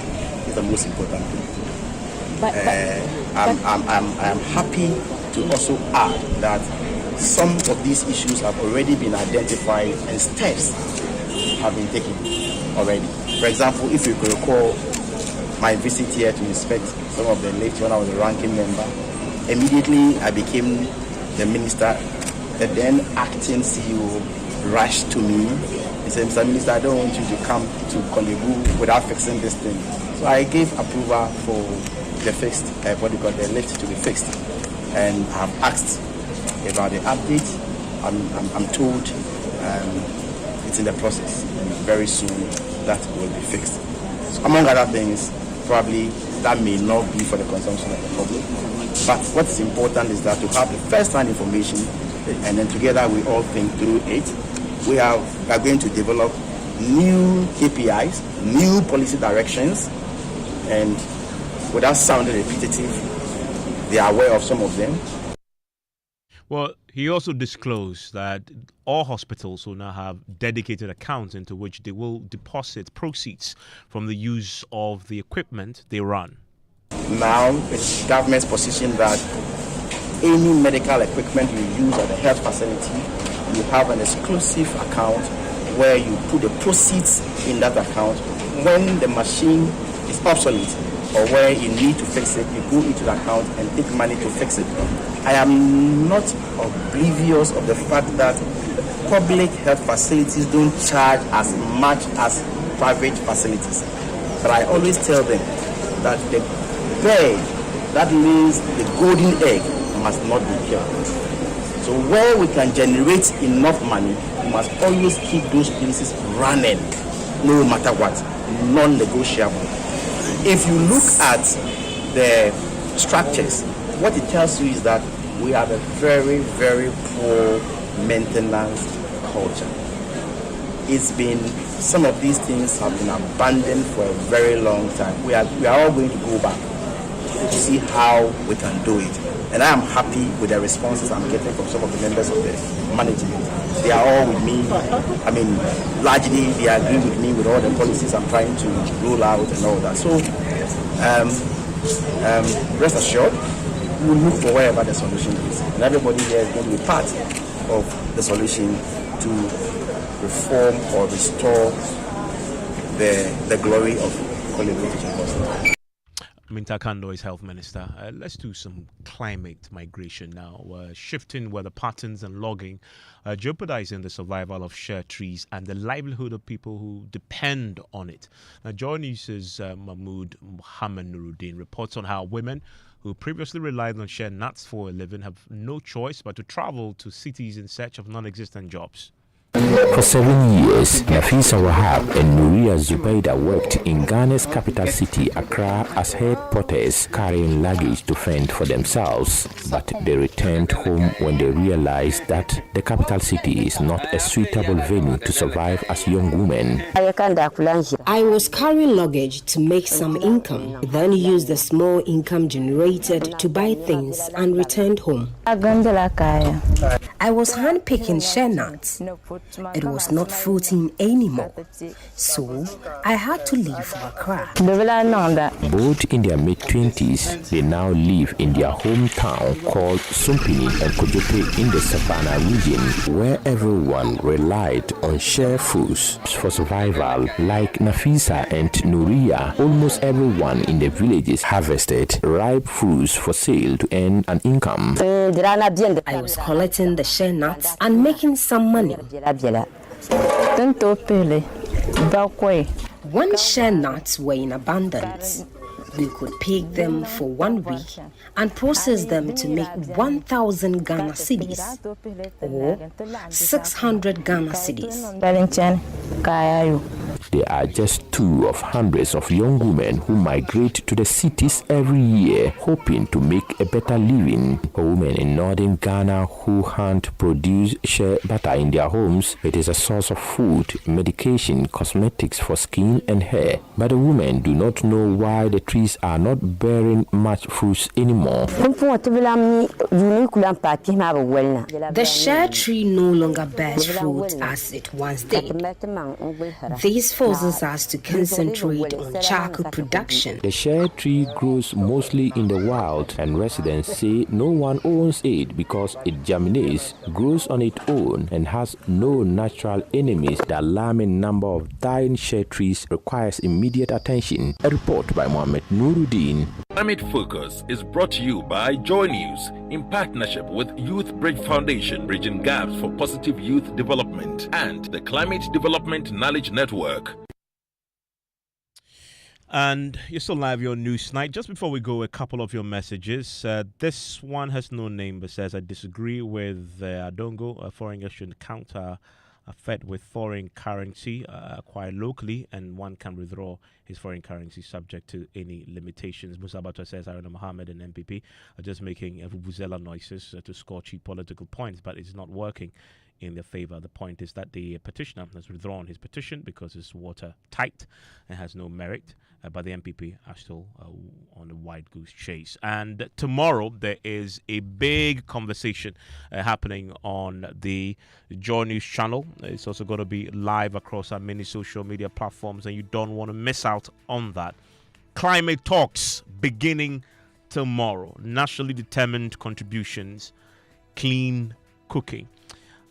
is the most important thing. I'm happy to also add that some of these issues have already been identified and steps have been taken already. For example, if you could recall my visit here to inspect some of the lifts when I was a ranking member, immediately I became the minister. The then acting CEO rushed to me. He said, Mr. Minister, I don't want you to come to Kolebu without fixing this thing. So I gave approval for the fixed, the lift to be fixed. And I've asked about the update. I'm told it's in the process. And very soon that will be fixed. So among other things, probably that may not be for the consumption of the public. But what's important is that to have the first-hand information, and then together we all think through it. We are going to develop new KPIs, new policy directions, and without sounding repetitive, they are aware of some of them. Well, he also disclosed that all hospitals will now have dedicated accounts into which they will deposit proceeds from the use of the equipment they run. Now, it's the government's position that any medical equipment you use at the health facility, you have an exclusive account where you put the proceeds in that account when the machine is obsolete or where you need to fix it, you go into the account and take money to fix it. I am not oblivious of the fact that public health facilities don't charge as much as private facilities. But I always tell them that the bird that lays the golden egg must not be killed. So where we can generate enough money, we must always keep those places running, no matter what, non-negotiable. If you look at the structures, what it tells you is that we have a very, very poor maintenance culture. Some of these things have been abandoned for a very long time. We are all going to go back to see how we can do it. And I am happy with the responses I'm getting from some of the members of the management. They are all with me. I mean, largely they agree with me with all the policies I'm trying to roll out and all that. So, rest assured, we will look for wherever the solution is. And everybody here is going to be part of the solution to reform or restore the glory of Kolego Teaching Hospital. Minta Kando is Health Minister. Let's do some climate migration now. Shifting weather patterns and logging jeopardizing the survival of share trees and the livelihood of people who depend on it. Now, Joy News' Mahmoud Muhammad Nuruddin reports on how women who previously relied on share nuts for a living have no choice but to travel to cities in search of non-existent jobs. For 7 years, Nafisa Wahab and Nuria Zubaida worked in Ghana's capital city, Accra, as head porters carrying luggage to fend for themselves. But they returned home when they realized that the capital city is not a suitable venue to survive as young women. I was carrying luggage to make some income, then used the small income generated to buy things and returned home. I was hand-picking share nuts. It was not fruiting anymore, so I had to leave for Accra. Both in their mid-20s, they now live in their hometown called Sumpini and Kojo in the Savannah region, where everyone relied on share fruits for survival. Like Nafisa and Nuria, almost everyone in the villages harvested ripe fruits for sale to earn an income. I was collecting the share nuts and making some money. When share nuts were in abundance, we could pick them for 1 week and process them to make 1,000 Ghana cedis or 600 Ghana cedis. They are just two of hundreds of young women who migrate to the cities every year, hoping to make a better living. For women in northern Ghana who hand-produce shea butter in their homes, it is a source of food, medication, cosmetics for skin and hair. But the women do not know why the trees are not bearing much fruits anymore. The shea tree no longer bears fruit as it once did. This forces us to concentrate on charcoal production. The shea tree grows mostly in the wild, and residents say no one owns it because it germinates, grows on its own, and has no natural enemies. The alarming number of dying shea trees requires immediate attention. A report by Mohammed Nuruddin. Climate Focus is brought to you by Joy News in partnership with Youth Bridge Foundation, bridging gaps for positive youth development, and the Climate Development Knowledge Network. And you're still live, your news night. Just before we go, a couple of your messages. This one has no name but says, I disagree with Adongo, a foreign exchange counter fed with foreign currency acquired locally, and one can withdraw his foreign currency subject to any limitations. Musa Bato says Aruna Mohammed and MPP are just making vuvuzela noises to score cheap political points, but it's not working in their favor. The point is that the petitioner has withdrawn his petition because it's watertight and has no merit, but the MPP are still on a wide goose chase. And tomorrow there is a big conversation happening on the Joy News channel. It's also going to be live across our many social media platforms, and you don't want to miss out on that. Climate talks beginning tomorrow. Nationally determined contributions, clean cooking.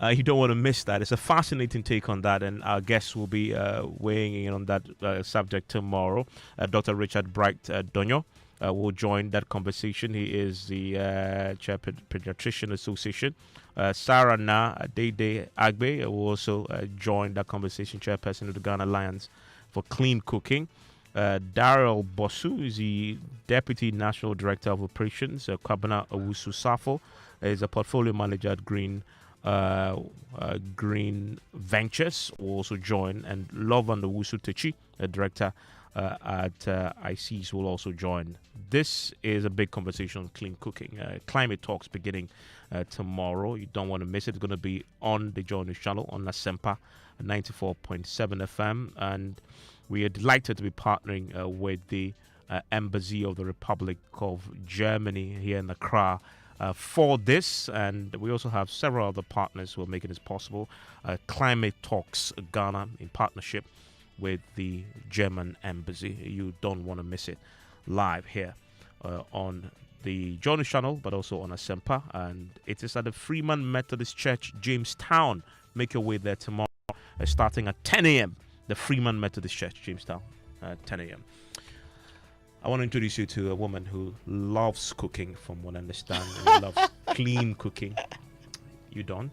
You don't want to miss that. It's a fascinating take on that, and our guests will be weighing in on that subject tomorrow. Dr. Richard Bright Donyo will join that conversation. He is the Chair Pediatrician Association. Sarah Na Dede Agbe will also join that conversation, Chairperson of the Ghana Alliance for Clean Cooking. Daryl Bosu is the Deputy National Director of Operations. Kwabena Owusu Safo is a Portfolio Manager at Green Ventures will also join, and Lovan Owusu Techi, a Director at ICs, will also join. This is a big conversation on clean cooking. Climate talks beginning tomorrow. You don't want to miss it. It's going to be on the Joy News channel on Asempa 94.7 FM, and we are delighted to be partnering with the Embassy of the Republic of Germany here in Accra for this, and we also have several other partners who are making this possible. Climate Talks Ghana in partnership with the German Embassy. You don't want to miss it. Live here on the Joy News channel, but also on Asempa, and it is at the Freeman Methodist Church, Jamestown. Make your way there tomorrow, starting at 10 a.m. The Freeman Methodist Church, Jamestown, 10 a.m. I want to introduce you to a woman who loves cooking, from what I understand, and loves clean cooking. You don't?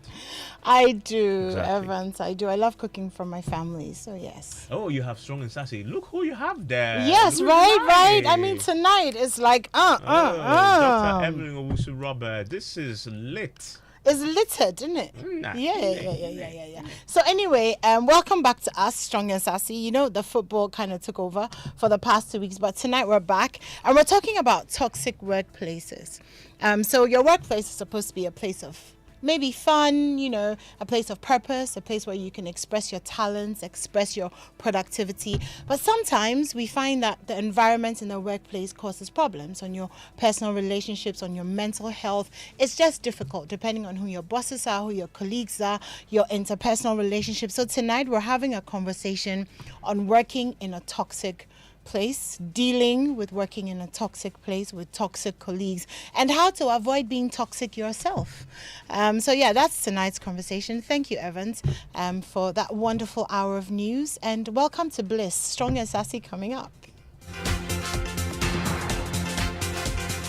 I do, Exactly. Evans. I do. I love cooking for my family, so yes. Oh, you have Strong and Sassy. Look who you have there. Yes, Look right. I nice. mean, tonight it's like, Dr. Evelyn Owusu Robert. This is lit. It's littered, isn't it? Nah. Yeah. So anyway, welcome back to us, Strong and Sassy. You know, the football kind of took over for the past 2 weeks, but tonight we're back and we're talking about toxic workplaces. So your workplace is supposed to be a place of maybe fun, you know, a place of purpose, a place where you can express your talents, express your productivity. But sometimes we find that the environment in the workplace causes problems on your personal relationships, on your mental health. It's just difficult depending on who your bosses are, who your colleagues are, your interpersonal relationships. So tonight we're having a conversation on working in a toxic place, dealing with working in a toxic place with toxic colleagues, and how to avoid being toxic yourself. So yeah, that's tonight's conversation. Thank you, Evans, for that wonderful hour of news, and welcome to Bliss. Strong and Sassy coming up.